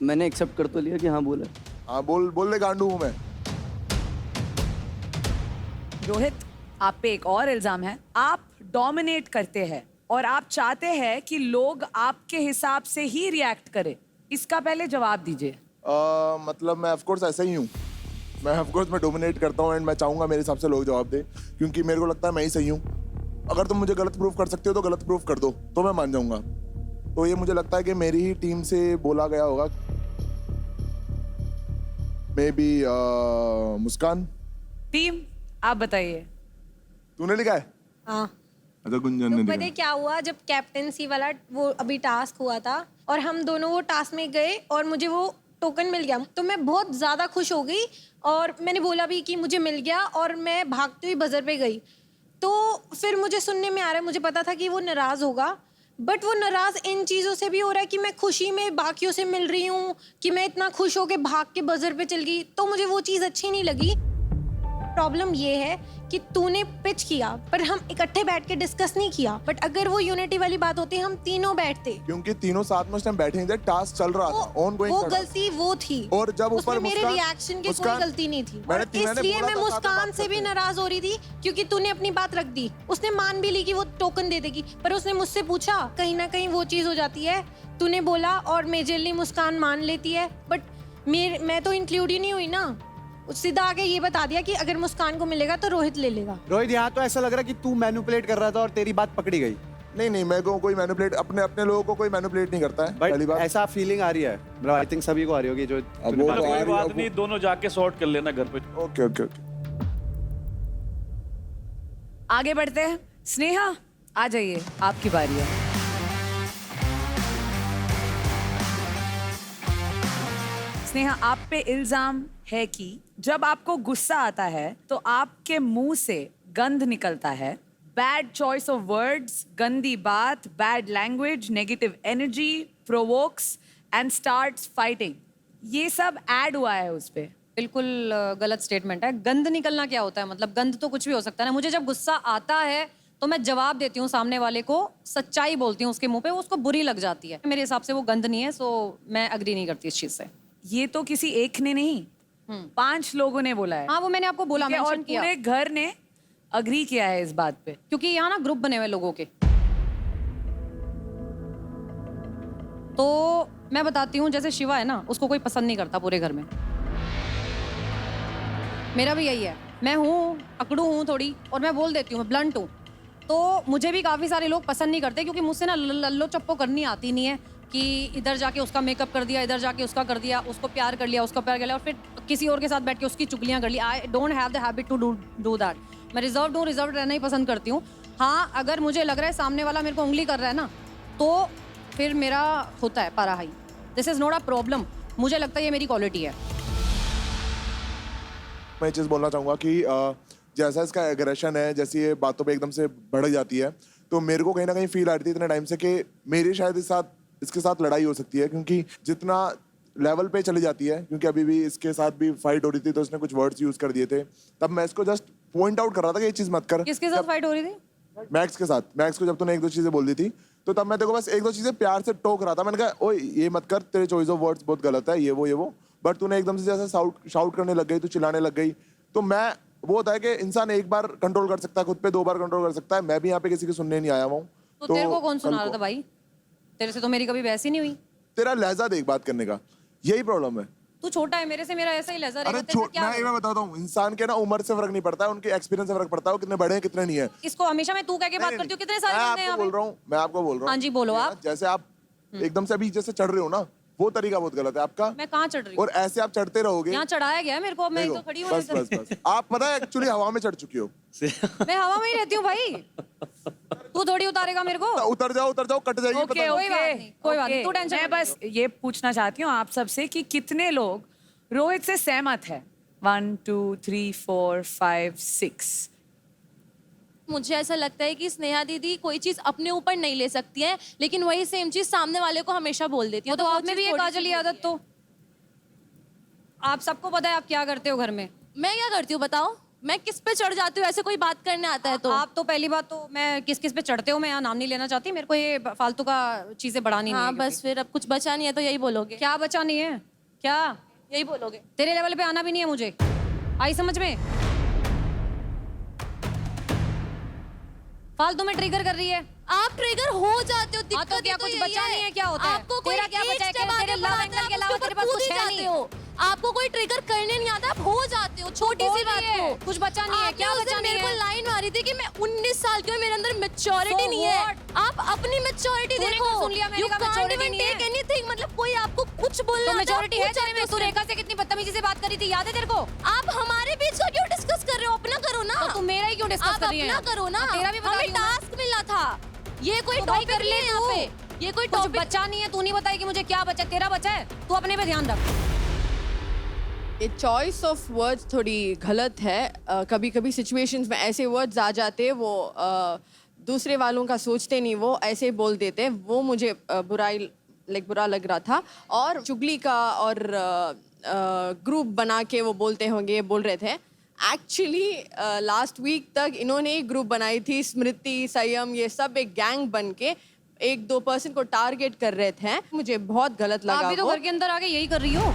मैंने एक्सेप्ट कर तो लिया कि हाँ बोला। हाँ बोल ले गांडू हूँ मैं। रोहित, आप पे एक और इल्जाम है। आप डोमिनेट करते हैं और आप चाहते हैं कि लोग आपके हिसाब से ही रिएक्ट करें। इसका पहले जवाब दीजिए। मतलब मैं ऑफ कोर्स ऐसा ही हूँ। मैं डोमिनेट करता हूँ एंड मैं चाहूंगा मेरे हिसाब से लोग जवाब दे, क्योंकि मेरे को लगता है मैं ही सही हूँ। अगर तुम मुझे गलत प्रूफ कर सकते हो तो गलत प्रूफ कर दो तो मैं मान जाऊंगा। तो ये मुझे लगता है कि मेरी ही टीम से बोला गया होगा। May be Muskan. टीम आप बताइए। तूने लिखा है? हाँ। अच्छा गुंजन ने तो लिखा पता है क्या हुआ, जब कैप्टेंसी वाला वो अभी टास्क हुआ था और हम दोनों वो टास्क में गए और मुझे वो टोकन मिल गया, तो मैं बहुत ज़्यादा खुश हो गई और मैंने बोला भी कि मुझे मिल गया और मैं भागती हुई बजर पे गई। तो फिर मुझे सुनने में आ रहा है, मुझे पता था कि वो नाराज़ होगा, बट वो नाराज़ इन चीज़ों से भी हो रहा है कि मैं खुशी में बाकियों से मिल रही हूँ, कि मैं इतना खुश हो के भाग के बजर पे चल गई, तो मुझे वो चीज़ अच्छी नहीं लगी। प्रॉब्लम ये है कि तूने पिच किया पर हम इकट्ठे बैठ के डिस्कस नहीं किया। बट अगर वो यूनिटी वाली बात होती हम तीनों बैठते, क्योंकि तीनों साथ में उस टाइम बैठे नहीं थे, टास्क चल रहा था, ऑन गोइंग वो गलती वो थी। और जब उसमें ऊपर मेरे रिएक्शन की कोई गलती नहीं थी। और इसलिए मैं मुस्कान से भी नाराज हो रही थी क्योंकि तूने अपनी बात रख दी। उसने मान भी ली कि वो टोकन दे देगी, पर उसने मुझसे पूछा, कहीं ना कहीं वो चीज हो जाती है। तूने बोला और मेजरली मुस्कान मान लेती है, बट मैं तो इंक्लूड ही नहीं हुई ना। सीधा आके ये बता दिया कि अगर मुस्कान को मिलेगा तो रोहित ले लेगा। रोहित, यहाँ तो ऐसा लग रहा है कि तू मैनिपुलेट कर रहा था और तेरी बात पकड़ी गई। नहीं मैं को कोई मैनिपुलेट अपने लोगों को कोई मैनिपुलेट नहीं करता है। पहली बात ऐसा फीलिंग आ रही है, मतलब आई थिंक सभी को आ रही होगी जो कोई बात नहीं, दोनों जाके सॉर्ट कर लेना घर पे। ओके। आगे बढ़ते हैं। स्नेहा आ जाइए, आपकी बारी है। स्नेहा, आप पे इल्जाम है कि जब आपको गुस्सा आता है तो आपके मुंह से गंध निकलता है। बैड चॉइस ऑफ वर्ड्स, गंदी बात, bad language, negative energy, provokes and starts fighting. ये सब ऐड हुआ है उस पे। बिल्कुल गलत स्टेटमेंट है। गंद निकलना क्या होता है? मतलब गंद तो कुछ भी हो सकता है ना। मुझे जब गुस्सा आता है तो मैं जवाब देती हूँ सामने वाले को, सच्चाई बोलती हूँ उसके मुंह पे, उसको बुरी लग जाती है। मेरे हिसाब से वो गंद नहीं है, सो मैं अग्री नहीं करती इस चीज से। ये तो किसी एक ने नहीं, 5 लोगों ने बोला है। हाँ, वो मैंने आपको बोला, ठीक है, और मेंशन किया। पूरे घर ने अग्री किया है इस बात पे, क्योंकि यहाँ ना ग्रुप बने हुए लोगों के। तो मैं बताती हूँ, जैसे शिवा है ना, उसको कोई पसंद नहीं करता पूरे घर में। मेरा भी यही है। मैं हूँ, अकड़ू हूँ थोड़ी, और मैं बोल देती हूँ, मैं ब्लंट हूँ। तो मुझे भी काफ़ी सारे लोग पसंद नहीं करते, क्योंकि मुझसे ना लल्लो चप्पो करनी आती नहीं है कि इधर जाके उसका मेकअप कर दिया, इधर जाके उसका कर दिया, उसको प्यार कर लिया, उसका प्यार कर लिया, और फिर किसी और के साथ बैठ के उसकी चुगलियाँ कर ली। I don't have the habit to do that. मैं रिजर्व रहना ही पसंद करती हूँ। हाँ, अगर मुझे लग रहा है सामने वाला मेरे को उंगली कर रहा है ना, तो फिर मेरा होता है पारा high. This is not a problem. मुझे लगता है ये मेरी क्वालिटी है। मैं चीज़ बोलना चाहूँगा कि जैसा इसका एग्रेशन है, जैसी ये बातों पे एकदम से बढ़ जाती है, तो मेरे को कहीं ना कहीं फील आ रही थी इतने टाइम से कि मेरी शायद इसके साथ लड़ाई हो सकती है, क्योंकि जितना लेवल पे चली जाती है, क्योंकि अभी भी इसके साथ भी फाइट हो रही थी तो उसने कुछ वर्ड्स यूज कर दिए थे, तब मैं इसको जस्ट पॉइंट आउट कर रहा था कि ये चीज़ मत कर। किसके साथ फाइट हो रही थी? मैक्स के साथ। मैक्स को जब तूने 1-2 चीज़ें बोल दी थी, तो तब मैं देखो बस 1-2 चीज़ें प्यार से टोक रहा था। मैंने कहा, ओए ये मत कर, तेरे चॉइस ऑफ वर्ड्स बहुत गलत है, ये वो। बट तूने एकदम से जैसे शाउट करने लग गई, तू चिल्लाने लग गई। तो वो होता है कि इंसान एक बार कंट्रोल कर सकता है खुद पे, 2 बार कंट्रोल कर सकता है। मैं भी यहाँ पे किसी की सुनने नहीं आया हुआ हूँ। तो तेरे को कौन सुना रहा था भाई? तेरे से तो मेरी कभी बहस ही नहीं हुई। तेरा लहजा देख बात करने का, यही प्रॉब्लम है। तू छोटा है मेरे से, मेरा ऐसा ही लहजा अरे रहेगा। तेरे से क्या मैं बताता हूँ, इंसान के ना उम्र से फर्क नहीं पड़ता है, उनके एक्सपीरियंस से फर्क पड़ता है, वो कितने बड़े हैं कितने नहीं है। इसको हमेशा मैं तू कह के बात करती हूँ। कितने सारे बंदे हैं यहाँ पे? मैं आपको बोल रहा हूँ। हाँ जी, बोलो आप। जैसे आप एकदम से अभी जैसे चढ़ रहे हो ना, वो तरीका बहुत गलत है आपका। मैं कहाँ चढ़ रही हूँ? और ऐसे आप चढ़ते रहोगे। यहाँ चढ़ाया गया है मेरे को, मैं तो खड़ी हूँ। बस आप पता है एक्चुअली हवा में चढ़ चुकी हो। मैं हवा में ही रहती हूँ भाई। तू थोड़ी उतारेगा मेरे को। उतर जाओ कट जाएगी। ओके कोई बात नहीं, तू टेंशन मैं बस ये पूछना चाहती हूँ आप सबसे कि कितने लोग रोहित से सहमत है? 1 2 3 4 5 6। मुझे ऐसा लगता है कि स्नेहा दीदी कोई चीज अपने ऊपर नहीं ले सकती है, लेकिन वही सेम चीज सामने वाले को हमेशा बोल देती है। तो आप में भी ये काजली आदत तो आप सबको पता है आप क्या करते हो घर में। मैं क्या करती हूँ बताओ? मैं किस पे चढ़ जाती हूँ ऐसे कोई बात करने आता है तो? आप तो पहली बात तो मैं किस किस पे चढ़ते हो मैं यहाँ नाम नहीं लेना चाहती। मेरे को ये फालतू का चीजें बढ़ानी नहीं है। हाँ बस फिर अब कुछ बचा नहीं है तो यही बोलोगे? क्या बचा नहीं है? क्या यही बोलोगे? तेरे लेवल पे आना भी नहीं है मुझे, आई समझ में? फालतू में ट्रिगर कर रही है। आप ट्रिगर हो जाते हो। दिक्कत तो क्या कुछ बचा नहीं है? क्या होता है? आपको कोई तेरा क्या बचा है? तेरे लव एंगल के अलावा तेरे पास कुछ है नहीं। आपको कोई ट्रिगर करने नहीं आता, आप हो जाते हो छोटी सी बात को। कुछ बचा नहीं है। क्या बचा नहीं है? मेरे को लाइन मारी थी कि मैं 19 साल की हूँ, मेरे अंदर मैच्योरिटी नहीं है। आप अपनी मैच्योरिटी देखो। सुन लिया मैंने कहा मैच्योरिटी नहीं है। एनीथिंग मतलब कोई आपको कुछ बोलना तो मैच्योरिटी है तेरे में। तू रेखा से कितनी बदतमीजी से बात करी थी, याद है तेरे को? आप हमारे बीच का क्यों डिस्कस कर रहे हो? अपना करो ना। तो तू मेरा ही क्यों डिस्कस कर रही है? अपना करो ना। तेरा भी हमें टास्क मिला था, ये कोई टॉपिक कर ले यहाँ पे। ये कोई टॉपिक बचा नहीं है। तू नहीं बताएगी मुझे क्या बचा? तेरा बचा है, तू अपने पे ध्यान रख। ये चॉइस ऑफ वर्ड्स थोड़ी गलत है। कभी कभी सिचुएशंस में ऐसे वर्ड्स आ जाते हैं वो दूसरे वालों का सोचते नहीं, वो ऐसे ही बोल देते हैं। वो मुझे बुरा लग रहा था। और चुगली का और ग्रुप बना के वो बोलते होंगे, बोल रहे थे। एक्चुअली लास्ट वीक तक इन्होंने एक ग्रुप बनाई थी, स्मृति, संयम, ये सब एक गैंग बन के 1-2 पर्सन को टारगेट कर रहे थे। मुझे बहुत गलत लगा। आप भी तो घर के अंदर आके यही कर रही हो।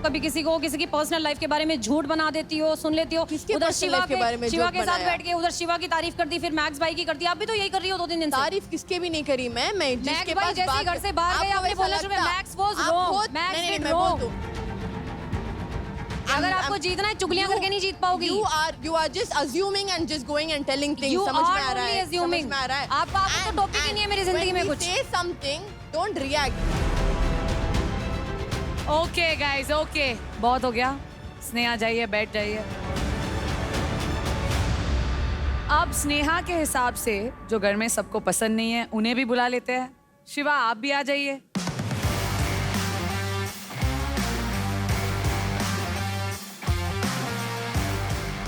कभी किसी की पर्सनल लाइफ के बारे में झूठ बना देती हो, सुन लेती हो। उधर शिवा के साथ बैठ के उधर शिवा की तारीफ कर दी, फिर मैक्स भाई की कर दी। आप भी तो यही कर रही हो 2-3 दिन से। तारीफ किसके भी नहीं करी मैं जिसके पास जैसे घर से बाहर गए आपने बोला शुरू में max was wrong, max did wrong. अगर आपको जीतना है चुगलियां करके नहीं जीत पाओगी। You are just assuming and just going and telling things. समझ में आ रहा है? समझ में आ रहा है? आपका तो टॉपिक ही नहीं है मेरी जिंदगी में कुछ। Say something, don't react. Okay guys, okay, बहुत हो गया। स्नेहा जाइए, बैठ जाइए। अब स्नेहा के हिसाब से जो घर में सबको पसंद नहीं है उन्हें भी बुला लेते हैं। शिवा आप भी आ जाइए।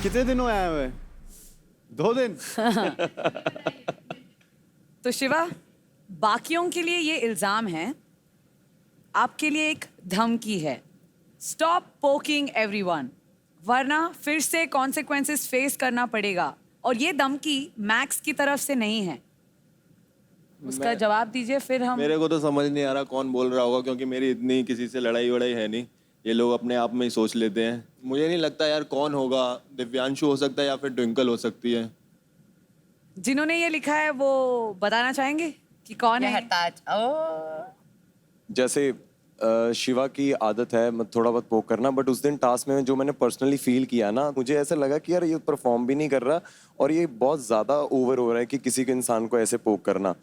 कितने दिन हुए आए हुए? 2 दिन। तो शिवा, बाकियों के लिए ये इल्जाम है, आपके लिए एक धमकी है। स्टॉप पोकिंग एवरीवन, वरना फिर से कॉन्सिक्वेंसेस फेस करना पड़ेगा। और ये धमकी मैक्स की तरफ से नहीं है। उसका जवाब दीजिए, फिर हम। मेरे को तो समझ नहीं आ रहा कौन बोल रहा होगा, क्योंकि मेरी इतनी किसी से लड़ाई वड़ाई है नहीं। ये लोग अपने आप में ही सोच लेते हैं। मुझे नहीं लगता यार कौन होगा। दिव्यांशु हो सकता है या फिर ट्विंकल हो सकती है। जिन्होंने ये लिखा है वो बताना चाहेंगे कि कौन है? जैसे शिवा की आदत है थोड़ा बहुत पोक करना, बट उस दिन टास्क में जो मैंने पर्सनली फील किया ना, मुझे ऐसा लगा कि यार ये परफॉर्म भी नहीं कर रहा और ये बहुत ज़्यादा ओवर हो रहा है कि किसी के इंसान को ऐसे पोक करना।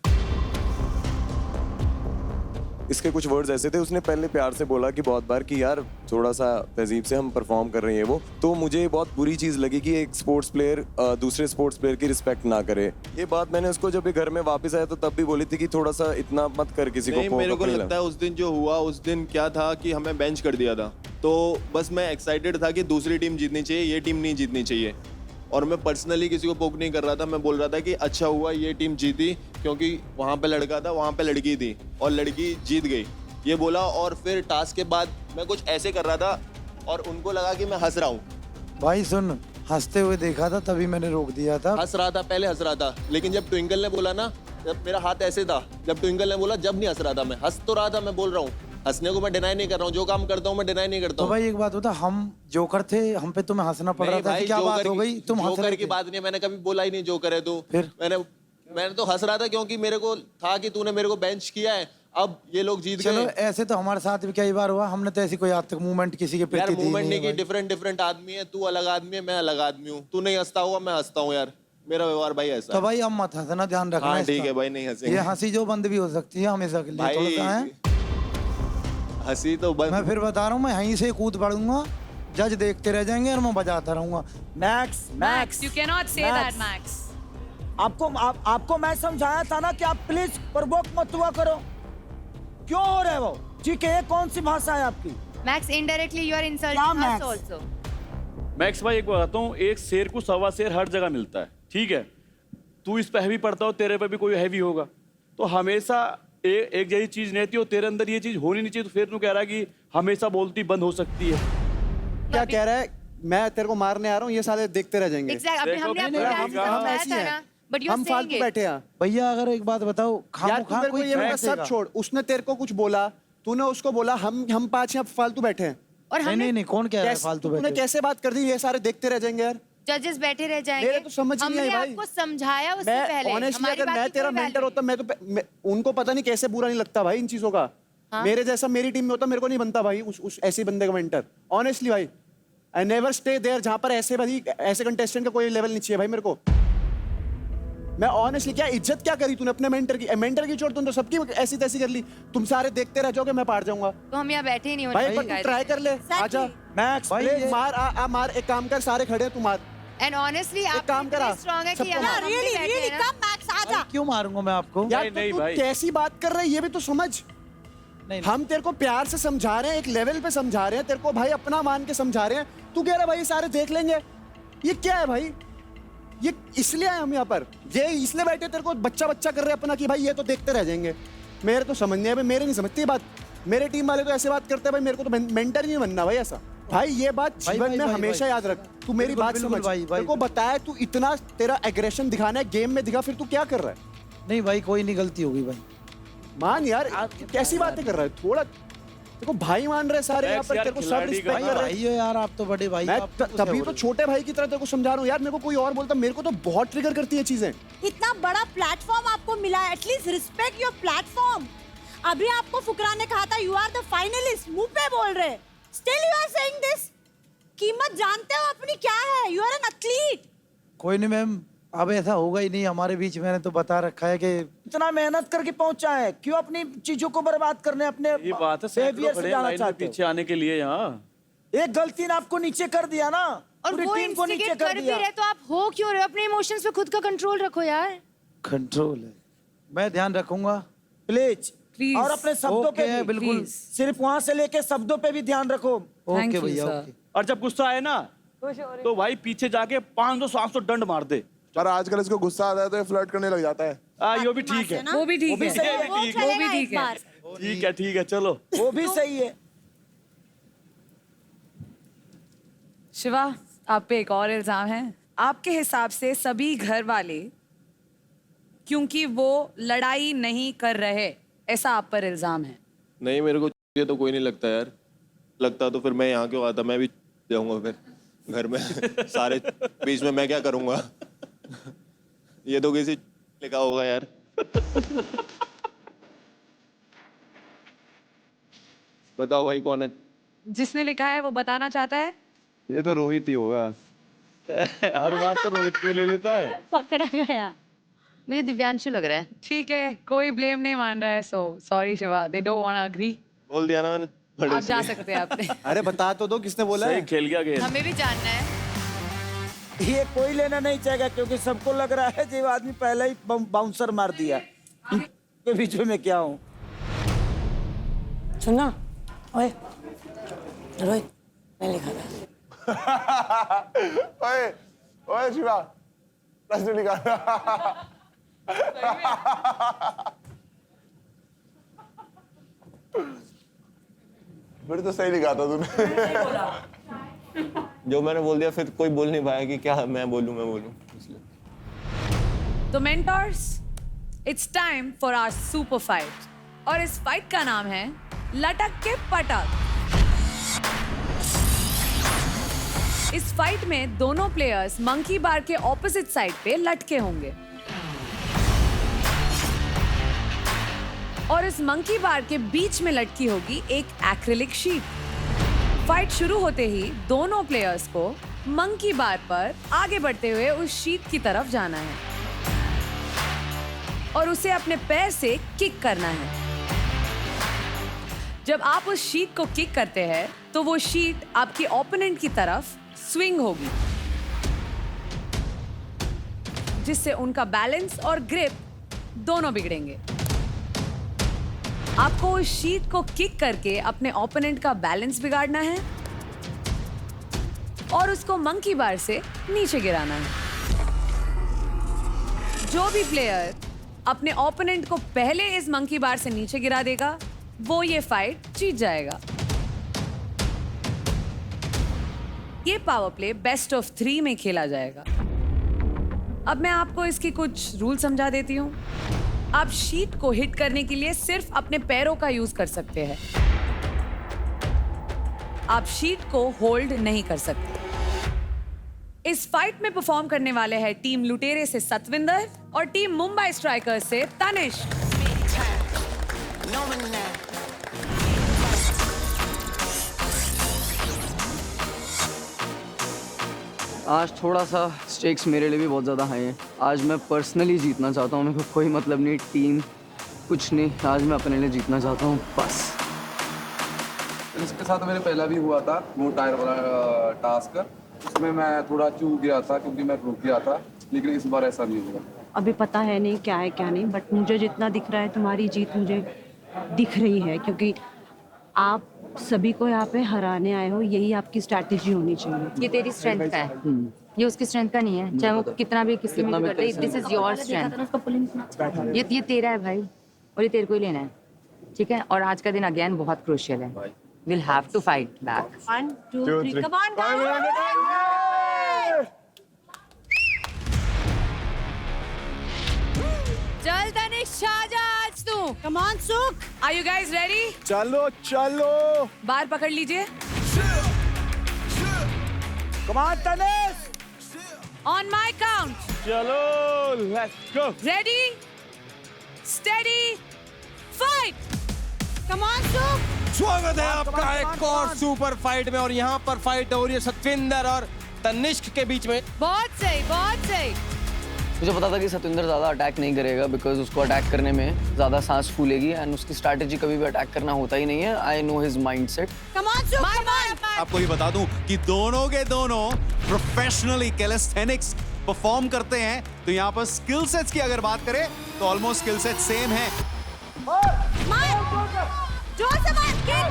इसके कुछ वर्ड्स ऐसे थे, उसने पहले प्यार से बोला कि बहुत बार कि यार थोड़ा सा तहजीब से हम परफॉर्म कर रहे हैं वो, तो मुझे बहुत बुरी चीज़ लगी कि एक स्पोर्ट्स प्लेयर दूसरे स्पोर्ट्स प्लेयर की रिस्पेक्ट ना करे। ये बात मैंने उसको जब घर में वापस आया तो तब भी बोली थी कि थोड़ा सा इतना मत कर किसी को। मेरे को लगता है उस दिन जो हुआ, उस दिन क्या था कि हमें बेंच कर दिया था, तो बस मैं एक्साइटेड था कि दूसरी टीम जीतनी चाहिए, ये टीम नहीं जीतनी चाहिए। और मैं पर्सनली किसी को पोक नहीं कर रहा था। मैं बोल रहा था कि अच्छा हुआ ये टीम जीती, क्योंकि वहाँ पे लड़का था, वहाँ पे लड़की थी और लड़की जीत गई, ये बोला। और फिर टास्क के बाद मैं कुछ ऐसे कर रहा था और उनको लगा कि मैं हंस रहा हूँ। भाई सुन, हंसते हुए देखा था तभी मैंने रोक दिया था। हंस रहा था, पहले हंस रहा था, लेकिन जब ट्विंकल ने बोला ना, जब मेरा हाथ ऐसे था, जब ट्विंकल ने बोला, जब नहीं हंस रहा था मैं। हंस तो रहा था, मैं बोल रहा हूँ, हंसने को मैं डिनाई नहीं कर रहा हूँ। जो काम करता हूँ मैं डिनाई नहीं करता तो हूँ। भाई एक बात बता, हम जोकर थे, हम पे तुम्हें हंसना पड़ रहा था कि क्या बात हो गई? तुम हंस जोकर रहे की थे। बात नहीं है, मैंने कभी बोला ही नहीं जोकर है तू। फिर मैंने मैंने तो हंस रहा था क्योंकि मेरे को था कि तूने मेरे को बेंच किया है, अब ये लोग जीत चलो गए। ऐसे तो हमारे साथ भी कई बार हुआ, हमने तो ऐसी कोई आज तक मूवमेंट किसी के यार प्रति दी मूवमेंट नहीं है की, भाई। डिफरेंट डिफरेंट आदमी है, तू अलग आदमी है, मैं अलग आदमी हूँ। तू नहीं हंसता हुआ, मैं हंसता हूँ यार, मेरा व्यवहार भाई ऐसा तो है। भाई हम मत हंसना, ध्यान रखना हाँ इसका। ठीक है भाई, नहीं हंसेंगे। ये हंसी जो बंद भी हो सकती है हमेशा के लिए, भाई, थोड़ा सा है। हंसी तो बस मैं फिर बता रहा हूँ, मैं यहीं से कूद पड़ूंगा, जज देखते रह जाएंगे और मैं बजाता रहूंगा। Max max, you cannot say that, Max. आपको मैं समझाया था ना कि आप प्लीज प्रवोक मत हुआ करो, क्यों हो रहे हो? ठीक है, ये कौन सी भाषा है आपकी? Max indirectly you are insulting us also. Max भाई एक बताता हूँ, एक शेर को सवा शेर हर जगह मिलता है, ठीक है? तू इस पे हैवी पड़ता हो, तेरे पे भी कोई हैवी होगा, तो हमेशा एक जैसी चीज नहीं थी और तेरे अंदर ये चीज होनी नहीं चाहिए, तो फिर तू कह रहा है कि हमेशा बोलती बंद हो सकती है। क्या कह रहा है? मैं तेरे को मारने आ रहा हूँ, ये साले देखते रह जाएंगे। Exactly, अभी हमने आपको प्यार से समझाया था ना, but you're हम saying फालतू it. बैठे हैं। भैया अगर एक बात बताओ, यार खामो तू मेरे को ये बता, सब छोड़, उसने तेरे को कुछ बोला, तूने उसको बोला, हम पांच यहाँ फालतू बैठे हैं। और हमने नहीं कौन कह रहा है फालतू तूने बैठे? कैसे बात कर दी? ये सारे देखते रह जाएंगे यार। जजेस बैठे रह जाएंगे। मेरे तो समझ नहीं आई हमने भाई। आपको समझाया उससे पहले। ऑनेस्टली हमारी अगर बात मैं की तेरा कोई मेंटर value होता, उनको पता नहीं कैसे बुरा नहीं लगता भाई इन चीजों का। हाँ? मेरे जैसा मेरी टीम में होता, मेरे को नहीं बनता भाई उस ऐसे बंदे का मेंटर। ऑनेस्टली भाई, आई नेवर स्टे देयर जहां पर ऐसे कंटेस्टेंट का कोई लेवल नहीं चाहिए भाई मेरे को। मैं ऑनेस्टली, क्या इज्जत क्या करी तूने अपने मेंटर की? मेंटर की छोड़, तुम तो सबकी ऐसी तैसी कर ली। तुम सारे देखते रह जाओगे, मैं पार जाऊंगा तो हम यहाँ बैठे ही नहीं भाई। होने पर ट्राई कर ले, आजा मैक्स भाई, मार मार, एक काम कर, सारे खड़े हैं, तू मार। एंड ऑनेस्टली आप काम करा, स्ट्रांग है कि सबको यहाँ मार। हम भी बैठे हैं ना। क्यों मारूंगा मैं आपको? यार तो तू कैसी बात कर रहा है, ये भी तो समझ। हम तेरे को प्यार से समझा रहे हैं, एक लेवल पे समझा रहे हैं तेरे को भाई, अपना मान के समझा रहे हैं। तू कह रहा है भाई सारे देख लेंगे, ये क्या है भाई? ये इसलिए आए हम यहाँ पर, ये इसलिए बैठे तेरे को बच्चा कर रहे हैं अपना कि भाई ये तो देखते रह जाएंगे। मेरे तो समझ नहीं है भाई, मेरे नहीं समझती बात। मेरे टीम वाले तो ऐसे बात करते हैं भाई, मेरे को तो मेंटर नहीं बनना भाई ऐसा। भाई ये बात जीवन में हमेशा याद रख, तू मेरी बात समझ। तेरे को बताया, तू इतना तेरा एग्रेशन दिखाना है गेम में, दिखा, फिर तू क्या कर रहा है? नहीं भाई, कोई नहीं, गलती होगी भाई। मान यार, कैसी बातें कर रहा है? थोड़ा देखो, भाई मान रहे सारे यहाँ पर, तेरे को सब रिस्पेक्ट कर रहे भाई हो यार, आप तो बड़े भाई। मैं तभी तो छोटे भाई की तरह तेरे को समझा रहा हूँ यार। मेरे को कोई और बोलता, मेरे को तो बहुत ट्रिगर करती है चीजें। इतना बड़ा प्लेटफॉर्म आपको मिला है, एटलीस्ट रिस्पेक्ट योर प्लेटफॉर्म। अभी आपको फुकरा ने कहा था यू आर द फाइनलिस्ट, मुंह पे बोल रहे, still you are saying this. कीमत जानते हो अपनी क्या है? You are an athlete. कोई नहीं मैम, अब ऐसा होगा ही नहीं हमारे बीच। मैंने तो बता रखा है कि इतना मेहनत करके पहुंचा है, क्यों अपनी चीजों को बर्बाद करने, अपने ये बात है, behavior से जाना लाइन में चाहते हो? पीछे आने के लिए यहाँ एक गलती ने आपको नीचे कर दिया ना, और पूरी वो टीम को नीचे इंस्टिगेट कर कर भी दिया। रहे तो आप हो क्यों रहे हो? अपने इमोशंस पे खुद का कंट्रोल रखो यार। कंट्रोल है, मैं ध्यान रखूंगा प्लीज। और अपने शब्दों पे भी, बिल्कुल। सिर्फ वहां से लेके शब्दों पे भी ध्यान रखो। ओके भैया, ओके। और जब गुस्सा आए ना, तो भाई पीछे जाके 500-700 डंड मार दे। पर आजकल इसको गुस्सा आता है तो ये फ्लर्ट करने लग जाता है। ये भी ठीक है, वो भी ठीक है, सही है, वो ठीक है, वो भी ठीक है। ठीक है, चलो। वो भी सही है। शिवा, आप पे एक और इल्जाम है। आपके हिसाब से सभी घर वाले, क्योंकि वो लड़ाई नहीं कर रहे, ऐसा आप पर इल्जाम है। नहीं, मेरे को ये तो कोई नहीं लगता यार। लगता तो फिर मैं यहाँ क्यों आता? मैं भी जाऊंगा फिर घर में सारे बीच में मैं क्या करूंगा? ये तो किसी लिखा होगा यार। बताओ भाई कौन है? जिसने लिखा है वो बताना चाहता है। ये तो रोहित ही होगा। हर बात तो रोहित को ले लेता है। पकड़ा गया। मुझे दिव्यांशु लग रहा है। ठीक है, कोई ब्लेम नहीं मान रहा है, so sorry Shiva, they don't want to agree. बोल दिया ना मैंने। आप जा सकते हैं आपने। अरे बता तो दो किसने बोला है? खेल गया गेम। हमें भी जानना है। ये कोई लेना नहीं चाहेगा, क्योंकि सबको लग रहा है जो आदमी पहले ही बाउंसर मार दिया। के बीच में मैं क्या हूँ? सुनना, ओए रोहित, मैं लिखा था। ओए ओए शिवा, प्रश्न निकाल। फिर तो सही लिखा था तूने। जो मैंने बोल दिया फिर कोई बोल नहीं पाया कि क्या मैं बोलूं इसलिए। तो mentors, it's time for our super fight, और इस फाइट का नाम है लटक के पटक। इस फाइट में दोनों प्लेयर्स मंकी बार के ऑपोजिट साइड पे लटके होंगे। और इस मंकी बार के बीच में लटकी होगी एक एक्रिलिक शीट। फाइट शुरू होते ही दोनों प्लेयर्स को मंकी बार पर आगे बढ़ते हुए उस शीट की तरफ जाना है और उसे अपने पैर से किक करना है। जब आप उस शीट को किक करते हैं तो वो शीट आपकी ओपोनेंट की तरफ स्विंग होगी, जिससे उनका बैलेंस और ग्रिप दोनों बिगड़ेंगे। आपको उस शीट को किक करके अपने ओपोनेंट का बैलेंस बिगाड़ना है और उसको मंकी बार से नीचे गिराना है। जो भी प्लेयर अपने ओपोनेंट को पहले इस मंकी बार से नीचे गिरा देगा वो ये फाइट जीत जाएगा। ये पावर प्ले बेस्ट ऑफ 3 में खेला जाएगा। अब मैं आपको इसकी कुछ रूल समझा देती हूँ। आप शीट को हिट करने के लिए सिर्फ अपने पैरों का यूज कर सकते हैं। आप शीट को होल्ड नहीं कर सकते। इस फाइट में परफॉर्म करने वाले हैं टीम लुटेरे से सतविंदर और टीम मुंबई स्ट्राइकर्स से तनिष्क। आज थोड़ा सा स्टेक्स मेरे लिए भी बहुत ज़्यादा हाई हैं। आज मैं पर्सनली जीतना चाहता हूँ, मेरे को कोई मतलब नहीं टीम कुछ नहीं, आज मैं अपने लिए जीतना चाहता हूँ बस। इसके साथ मेरे पहला भी हुआ था वो टायर वाला टास्क, उसमें मैं थोड़ा चूक गया था क्योंकि मैं रुक गया था, लेकिन इस बार ऐसा नहीं हुआ। अभी पता है नहीं क्या है क्या नहीं, बट मुझे जितना दिख रहा है तुम्हारी जीत मुझे दिख रही है, क्योंकि आप सभी को यहाँ पे हराने आए हो, यही आपकी स्ट्रैटेजी होनी चाहिए। ये तेरी स्ट्रेंथ का है, ये उसकी स्ट्रेंथ का नहीं है। चाहे वो कितना भी किसी में कर दे, दिस इज योर स्ट्रेंथ। ये तेरा है भाई और ये तेरे को ही लेना है, ठीक है। और आज का दिन अगेन बहुत क्रूशियल है। Will have to fight back. 1 2 3 come on guys. चल तनिष्क आजा आज तू। Come on Sukh. Are you guys ready? चलो चलो, बार पकड़ लीजिए। Come on Tanishk, on my count. चलो let's go. Ready steady fight. Come on Sukh. स्वागत है आपका एक और सुपर फाइट में, और यहाँ पर फाइट हो रही है सतविंदर और तनिष्क के बीच में। बहुत सही बहुत सही। मुझे पता था कि सतविंदर ज़्यादा अटैक नहीं करेगा बिकॉज उसको अटैक करने में ज़्यादा सांस फूलेगी एंड उसकी स्ट्रैटेजी कभी भी अटैक करना होता ही नहीं है। I know his mindset. Come on सुख, कम ऑन। आपको ये बता दूं कि दोनों के दोनों प्रोफेशनली कैलिस्थेनिक्स परफॉर्म करते हैं, तो यहाँ पर स्किल सेट्स की अगर बात करें तो ऑलमोस्ट स्किल सेट सेम है। जोर से मार, किक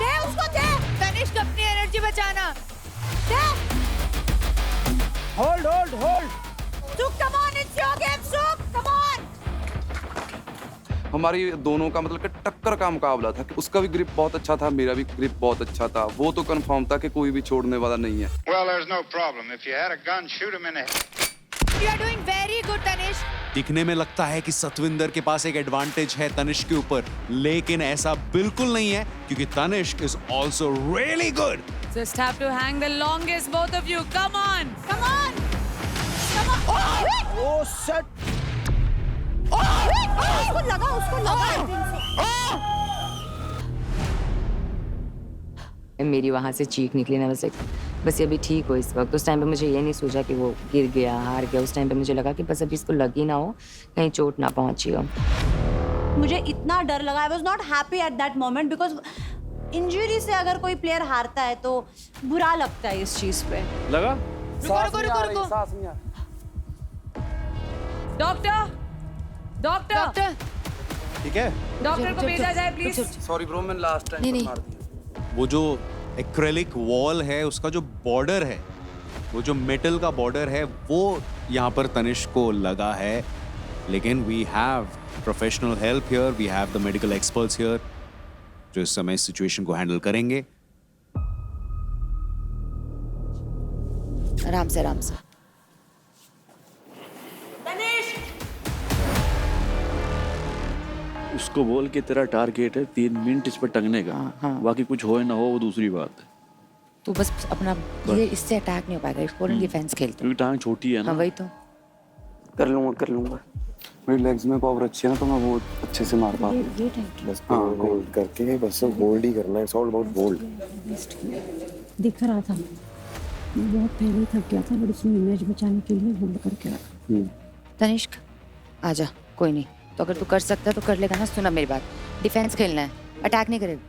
दे उसको, दे। तनिष्क अपनी एनर्जी बचाना। दे। Hold hold hold. Sukh come on, it's your game Sukh, come on. हमारी दोनों का मतलब कि टक्कर का मुकाबला था। उसका भी ग्रिप बहुत अच्छा था, मेरा भी ग्रिप बहुत अच्छा था। वो तो कंफर्म था कि कोई भी छोड़ने वाला नहीं है। Well, there's no problem. If you had a gun, shoot him in the head. You are doing very good Tanishq. दिखने में लगता है कि सतविंदर के पास एक एडवांटेज है तनिष्क के ऊपर, लेकिन ऐसा बिल्कुल नहीं है क्योंकि Tanishq is also really good. Just have to hang the longest, both of you. Come on. Come on. Come on. Oh shit. उसको लगा। मेरी वहाँ से चीख निकली ना, बस ये अभी ठीक हो इस वक्त। उस टाइम पे मुझे ये नहीं सोचा कि वो गिर गया, हार गया। उस टाइम पे मुझे लगा कि बस अभी इसको लगी ना हो, कहीं चोट ना पहुंची हो। मुझे इतना डर लगा, I was not happy at that moment, because injury से अगर कोई प्लेयर हारता है तो बुरा लगता है इस चीज पे। लगा? रुको। डॉक्टर ठीक है, डॉक्टर को भेजा जाए प्लीज। सॉरी ब्रो, मैंने लास्ट टाइम मार दिया। वो जो एक्रेलिक वॉल है उसका जो बॉर्डर है, वो जो मेटल का बॉर्डर है, वो यहाँ पर तनिष्क को लगा है। लेकिन we have professional help here, we have the medical experts here जो इस समय इस सिचुएशन को हैंडल करेंगे। आराम से आराम से। उसको बोल के तेरा टारगेट है 3 मिनट इस पर टंगने का। बाकी कुछ हो ना हो वो दूसरी बात है। तू बस अपना, ये इससे अटैक नहीं हो पाएगा, फॉरन डिफेंस खेलते। क्योंकि टांग छोटी है ना। हाँ वही तो। कर लूंगा। मेरी लेग्स में पावर अच्छी है ना, तो मैं बहुत अच्छे से मार पाता हूँ। बस होल्ड करके बस होल्ड ही करना है, इट्स ऑल अबाउट होल्ड। दिख रहा था मैं बहुत पहले ही थक गया था, बट उसने इमेज बचाने के लिए होल्ड करके रखा। तनिष्क आजा, कोई नहीं, तो अगर तू कर सकता है तो कर लेगा ना। सुना मेरी बात, डिफेंस खेलना है, अटैक नहीं करेगा,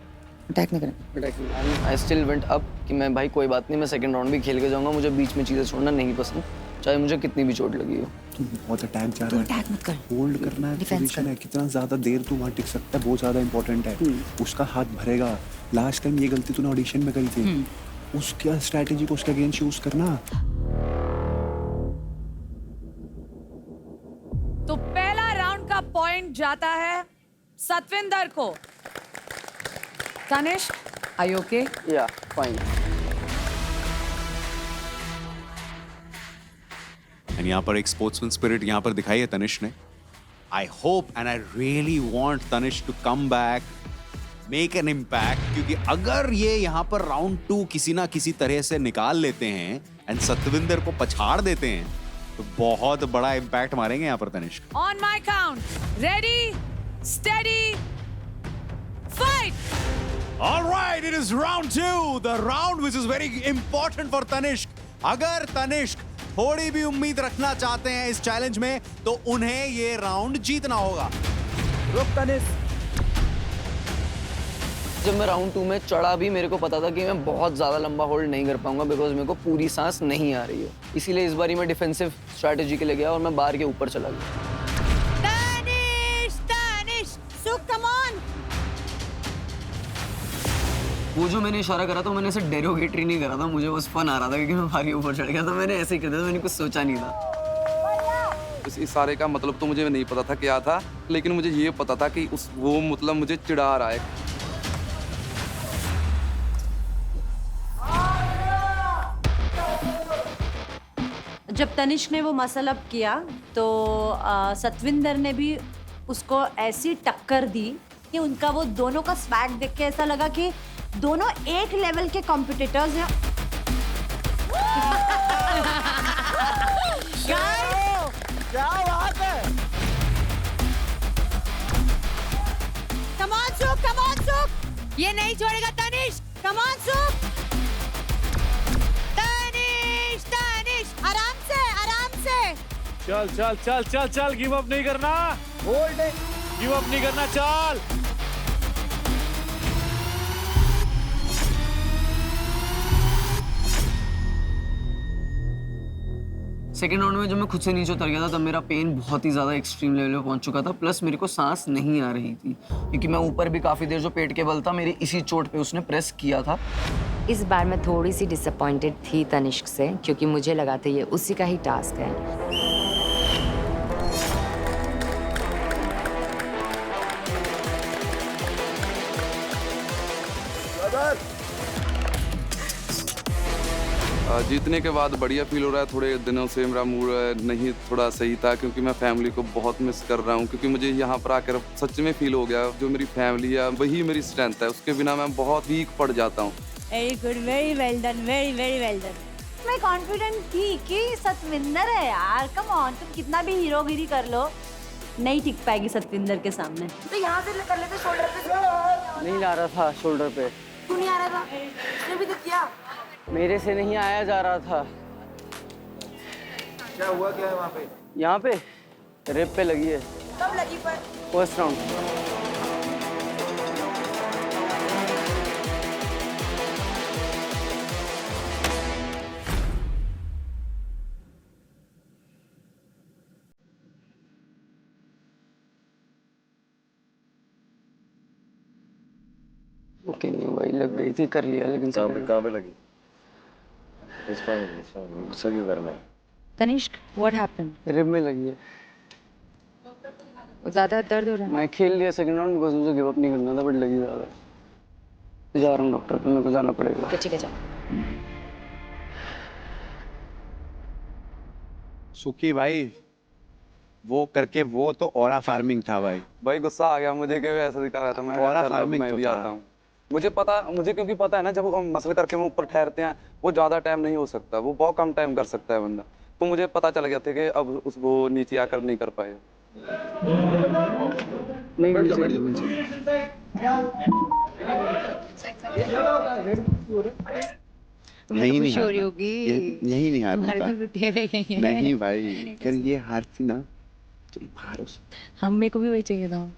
अटैक नहीं करेगा। आई स्टिल वेंट अप कि मैं भाई कोई बात नहीं, मैं सेकंड राउंड भी खेल के जाऊंगा, मुझे बीच में चीज़ें छोड़ना नहीं पसंद, चाहे मुझे कितनी भी चोट लगी हो। तू बहुत अटैक जा रहा है, अटैक मत कर, होल्ड करना है, डिफेंस पोजीशन है, कितना ज्यादा देर तू वहाँ टिक सकता है बहुत ज्यादा इंपॉर्टेंट है। उसका हाथ भरेगा, लास्ट टाइम ये गलती तूने ऑडिशन में करी थी, उसका स्ट्रैटेजी को उसके अगेंस्ट यूज करना। तो पहला राउंड का पॉइंट जाता है सतविंदर को। Tanishq, are you okay? या फाइन। एंड यहाँ पर एक स्पोर्ट्समैन स्पिरिट यहाँ पर दिखाई है तनिष्क ने। I hope and I really want Tanishq to come back, make an impact, क्योंकि अगर ये यहाँ पर राउंड 2 किसी ना किसी तरह से निकाल लेते हैं एंड सतविंदर को पछाड़ देते हैं तो बहुत बड़ा इम्पैक्ट मारेंगे यहाँ पर Tanishq. On my count, ready, steady, fight! All right, it is round 2, the round which is very important for Tanishq. अगर तनिष्क थोड़ी भी उम्मीद रखना चाहते हैं इस चैलेंज में तो उन्हें ये राउंड जीतना होगा। रुक तनिष्क। जब मैं राउंड 2 में चढ़ा भी मेरे को पता था कि मैं बहुत ज़्यादा लंबा होल्ड नहीं कर पाऊंगा, बिकॉज मेरे को पूरी सांस नहीं आ रही है। इसीलिए इस बारी मैं डिफेंसिव स्ट्रैटेजी के लिए गया और मैं बार के ऊपर चला गया। तनिष्क, सुख, कम ऑन। वो जो मैंने इशारा करा था मैंने ऐसे डेरोगेटरी नहीं करा था, मुझे बस फन आ रहा था क्योंकि मैं बार के ऊपर चढ़ गया, तो मैंने ऐसे ही कर दिया था, मैंने कुछ सोचा नहीं था। इस इशारे का मतलब तो मुझे नहीं पता था क्या था, लेकिन मुझे ये पता था कि वो मतलब मुझे चिढ़ा रहा है। जब तनिष्क ने वो मसल अप किया तो सतविंदर ने भी उसको ऐसी टक्कर दी कि उनका वो दोनों का स्वैग देख के ऐसा लगा कि दोनों एक लेवल के कॉम्पिटिटर्स हैं। क्या बात है। कम ऑन सुख, ये नहीं छोड़ेगा तनिष्क, कम ऑन सुख। आराम से, आराम से। चल चल चल चल चल, गिव अप नहीं करना, होल्ड, गिव अप नहीं करना, चल। सेकेंड राउंड में जब मैं खुद से नीचे उतर गया था तब मेरा पेन बहुत ही ज़्यादा एक्सट्रीम लेवल पे पहुंच चुका था, प्लस मेरे को सांस नहीं आ रही थी क्योंकि मैं ऊपर भी काफ़ी देर जो पेट के बल था मेरी इसी चोट पे उसने प्रेस किया था। इस बार मैं थोड़ी सी डिसअपॉइंटेड थी तनिष्क से, क्योंकि मुझे लगा था ये उसी का ही टास्क है। जीतने के बाद बढ़िया फील हो रहा है। थोड़े दिनों से मेरा मूड नहीं थोड़ा सही था क्योंकि मैं फैमिली को बहुत मिस कर रहा हूँ, क्योंकि मुझे यहाँ पर आकर सच में फील हो गया जो मेरी फैमिली है वही मेरी स्ट्रेंथ है, उसके बिना मैं बहुत वीक पड़ जाता हूँ। Very good, very well done, very very well done. मैं कॉन्फिडेंट थी कि सतविंदर है यार, कम ऑन, तुम कितना भी हीरोगिरी कर लो नहीं टिक पाएगी सतविंदर के सामने। तो यहाँ से कर लेते शोल्डर पे। नहीं ला रहा था शोल्डर पे। क्यों नहीं आ रहा था? उसने भी तो किया। मेरे से नहीं आया जा रहा था। क्या हुआ, क्या है वहाँ पे? यहाँ पे रिप पे लगी है। कब लगी पर? First round. ओके नहीं भाई, लग गई थी, कर लिया, लेकिन कहाँ पे लगी? गुस्सा क्यों करना है? Tanishq, what happened? रिब में लगी है। ज्यादा दर्द हो रहा है? मैं खेल लिया सेकंड राउंड बिकॉज मुझे गिव अप नहीं करना था, बट लगी ज्यादा। जा रहा हूँ डॉक्टर पे, मेरे को जाना पड़ेगा। ठीक है, जा। सुखी भाई, वो करके वो तो ऑरा फार्मिंग था भाई। भाई गुस्सा आ गया मुझे कि ऐसा दिखा रहा था। मैं भी आता हूँ। मुझे क्योंकि पता है ना, जब हम मसल करके हम ऊपर ठहरते हैं वो ज़्यादा टाइम नहीं हो सकता, वो बहुत कम टाइम कर सकता है बंदा। तो मुझे पता चल गया था कि अब वो नीचे आकर नहीं कर पाए। नहीं खुश हो रही होगी। यही नहीं हार हमारे पाता। तो तेरे नहीं है। नहीं भाई, अगर ये हारती ना तुम हारो। हम मेरे को भी वही चाहिए था।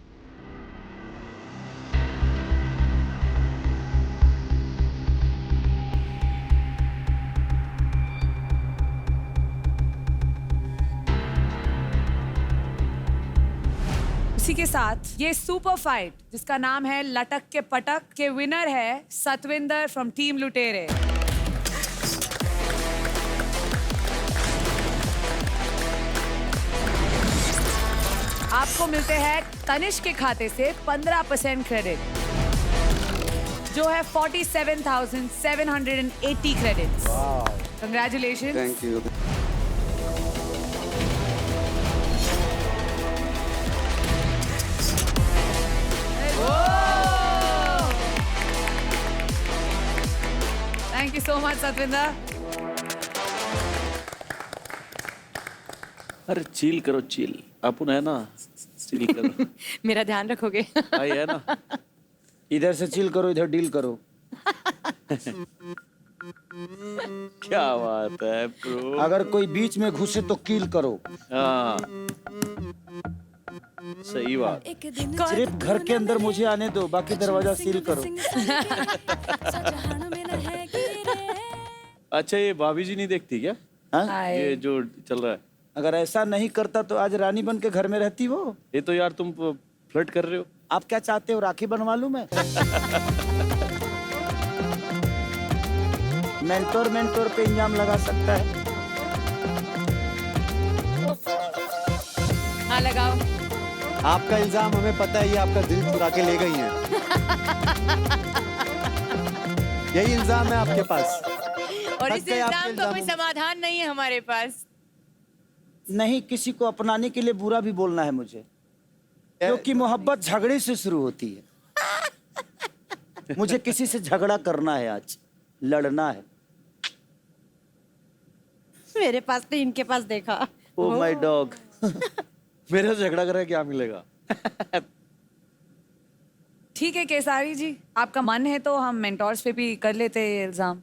इसी के साथ ये सुपर फाइट जिसका नाम है लटक के पटक के विनर है सतविंदर फ्रॉम टीम लुटेरे। आपको मिलते हैं तनिष्क के खाते से 15% क्रेडिट जो है 47,780 credits. Congratulation. Thank you. Thank you so much Satvinder. अरे चिल करो, चिल। अपन है ना, चिल करो। मेरा ध्यान रखोगे? भाई है ना। इधर से चिल करो, इधर डील करो। क्या बात है ब्रो। अगर कोई बीच में घुसे तो कील करो। हाँ सही बात। सिर्फ घर के अंदर मुझे आने दो, बाकी दरवाजा सील करो। अच्छा ये भाभी जी नहीं देखती क्या? हाँ? ये जो चल रहा है। अगर ऐसा नहीं करता तो आज रानी बन के घर में रहती वो। ये तो यार तुम फ्लर्ट कर रहे हो। आप क्या चाहते हो, राखी बनवा लूं मैं? मेंटोर मेंटोर पे इंजाम लगा सकता है। हाँ लगाओ। आपका इल्जाम हमें पता है, ये आपका दिल चुरा के ले गई है। यही इल्जाम है आपके पास। और थक इस गए आपके इल्जाम का कोई इल्जामों। समाधान नहीं है हमारे पास। नहीं, किसी को अपनाने के लिए बुरा भी बोलना है मुझे, क्योंकि मोहब्बत झगड़े से शुरू होती है। मुझे किसी से झगड़ा करना है, आज लड़ना है। मेरे पास नहीं, इनके पास देखा। Oh my dog. मेरे से झगड़ा कर क्या मिलेगा? ठीक है केसारी जी, आपका मन है तो हम मेंटोर्स पे भी कर लेते हैं ये इल्जाम।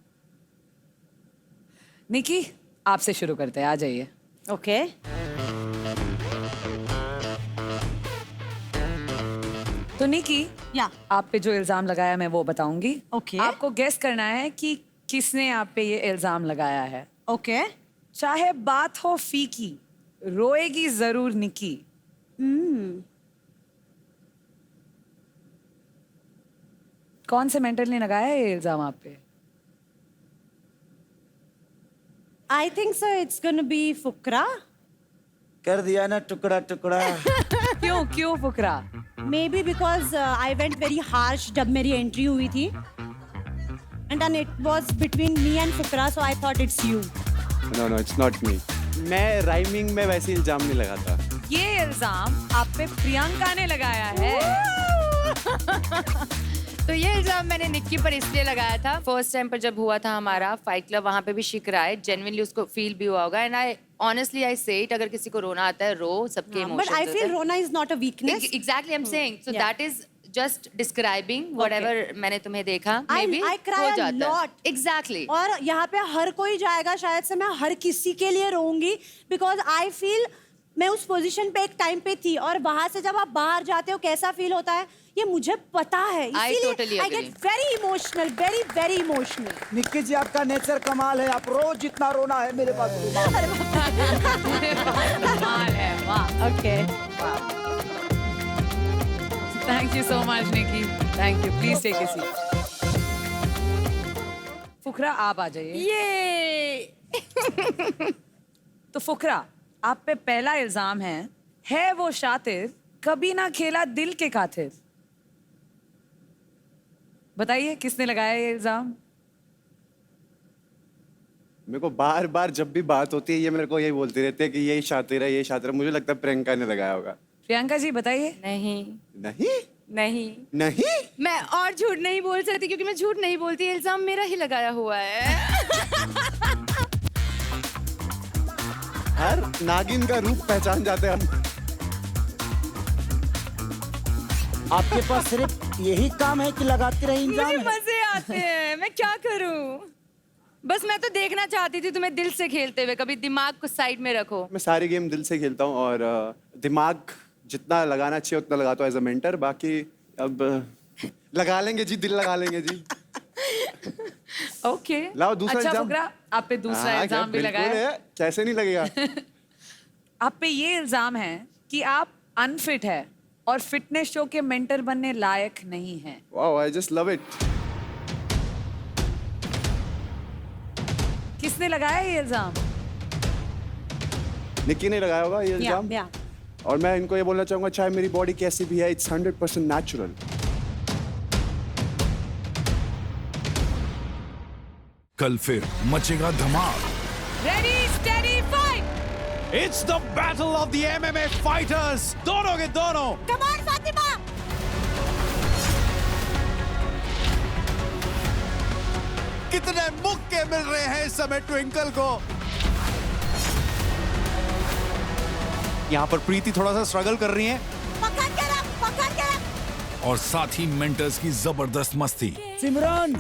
निकी आपसे शुरू करते हैं, आ जाइए। ओके। तो निकी या आप पे जो इल्जाम लगाया मैं वो बताऊंगी। ओके। आपको गेस करना है कि किसने आप पे ये इल्जाम लगाया है। ओके। चाहे बात हो फीकी, रोएगी जरूर निकी। कौन से मेंटर ने लगाया है ये इल्जाम आप पे? I think so it's gonna be Fukra. कर दिया ना टुकड़ा टुकड़ा। क्यों क्यों Fukra? Maybe because I went very harsh जब मेरी एंट्री हुई थी, and then it was between me and Fukra, so I thought it's you. No it's not me. मैं राइमिंग में वैसे इल्जाम नहीं लगाता। ये इल्जाम आप पे प्रियंका ने लगाया है। तो ये इल्जाम मैंने निक्की पर इसलिए लगाया था, फर्स्ट टाइम पर जब हुआ था हमारा फाइट क्लब, वहाँ पे भी शिकरा है, जेन्युइनली उसको फील भी हुआ होगा। एंड आई ऑनेस्टली आई से इट, अगर किसी को रोना आता है रो, सबके इमोशंस बट आई फील रोना is not a weakness. Exactly I am saying, so that is just describing whatever मैंने तुम्हें देखा। I cry a lot. Exactly. और यहाँ पे हर कोई जाएगा, शायद से मैं हर किसी के लिए रोऊंगी, बिकॉज आई फील मैं उस पोजीशन पे एक टाइम पे थी, और वहां से जब आप बाहर जाते हो कैसा फील होता है ये मुझे पता है। इसीलिए I get very emotional, very very emotional. Nikki ji आपका नेचर कमाल है, आप रोज जितना रोना है मेरे पास कमाल है, वाह। Okay, thank you so much Nikki, thank you. Please take a seat. Fukra आप आ जाइए। ये तो फुकरा आप पे पहला इल्जाम है वो शातिर कभी ना खेला दिल के खातिर। बताइए किसने लगाया ये इल्जाम? मेरे को बार बार जब भी बात होती है ये मेरे को यही बोलते रहते हैं कि यही शातिर है, यही शातिर है। मुझे लगता है प्रियंका ने लगाया होगा। प्रियंका जी बताइए। नहीं नहीं नहीं नहीं, मैं और झूठ नहीं बोल सकती, क्योंकि मैं झूठ नहीं बोलती। इल्जाम मेरा ही लगाया हुआ है। हर नागिन का रूप पहचान जाते हैं हम। आपके पास सिर्फ यही काम है कि लगाती रही मुझे इंजाम है? मजे आते हैं, मैं क्या करूं? बस मैं तो देखना चाहती थी तुम्हें दिल से खेलते हुए, कभी दिमाग को साइड में रखो। मैं सारी गेम दिल से खेलता हूँ और दिमाग जितना लगाना चाहिए उतना लगाता हूँ एज अ मेंटर। बाकी अब लगा लेंगे जी, दिल लगा लेंगे जी। ओके लाओ दूसरा अच्छा इल्जाम। फुकरा, आप पे दूसरा हाँ, इल्जाम भी बिल्कुल लगाया है, कैसे नहीं लगेगा। आप पे ये इल्जाम है कि आप अनफिट है और फिटनेस शो के मेंटर बनने लायक नहीं है। Wow, I just love it. किसने लगाया ये इल्जाम? निक्की ने लगाया होगा ये इल्जाम। या। और मैं इनको ये बोलना चाहूंगा, चाहे मेरी बॉडी कैसी भी है, इट्स 100% नेचुरल। कल फिर मचेगा धमाल। Ready steady fight. It's the battle of the MMA fighters. दोनों के दोनों। Come on, Fatima. कितने मुक्के मिल रहे हैं इस समय ट्विंकल को। यहाँ पर प्रीति थोड़ा सा स्ट्रगल कर रही हैं। पकड़ के रख, पकड़ के रख। और साथ ही मेंटर्स की जबरदस्त मस्ती। सिमरन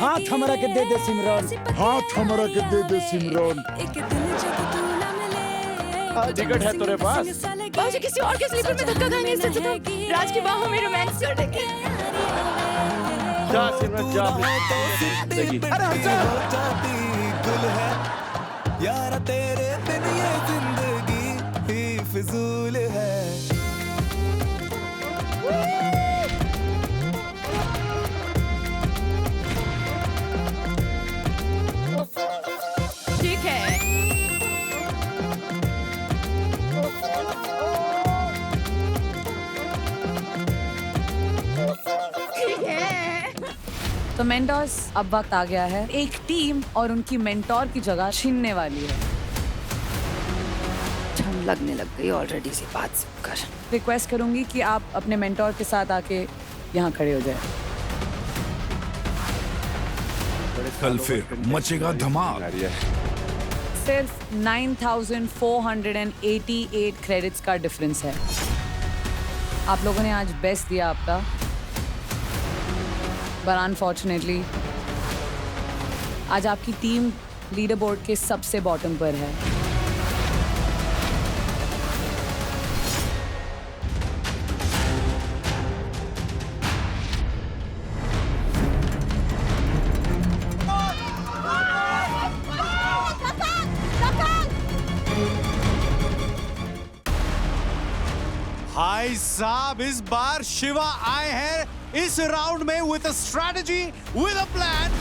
हाथ हमारा के दे दे सिमरन, हाथ हमारा के दे दे सिमरन। टिकट है तेरे पास? मुझे किसी और के स्लीपर में धक्का खाने से तो राज की बाहों में रोमांस कर देंगे। जा सिमरन जा। यार तेरे बिन ये जिंदगी ही फिजूल है। ठीक है। ठीक है। तो मेंटर्स, अब वक्त आ गया है एक टीम और उनकी मेंटोर की जगह छीनने वाली है। ठंड लगने लग गई ऑलरेडी से बात सुनकर। रिक्वेस्ट करूंगी कि आप अपने मेंटोर के साथ आके यहाँ खड़े हो जाए। कल फिर मचेगा धमाल। सिर्फ 9,488 क्रेडिट्स का डिफरेंस है। आप लोगों ने आज बेस्ट दिया आपका, but unfortunately आज आपकी टीम लीडर बोर्ड के सबसे बॉटम पर है। भाई साहब, इस बार शिवा आए हैं इस राउंड में with a strategy, with a plan.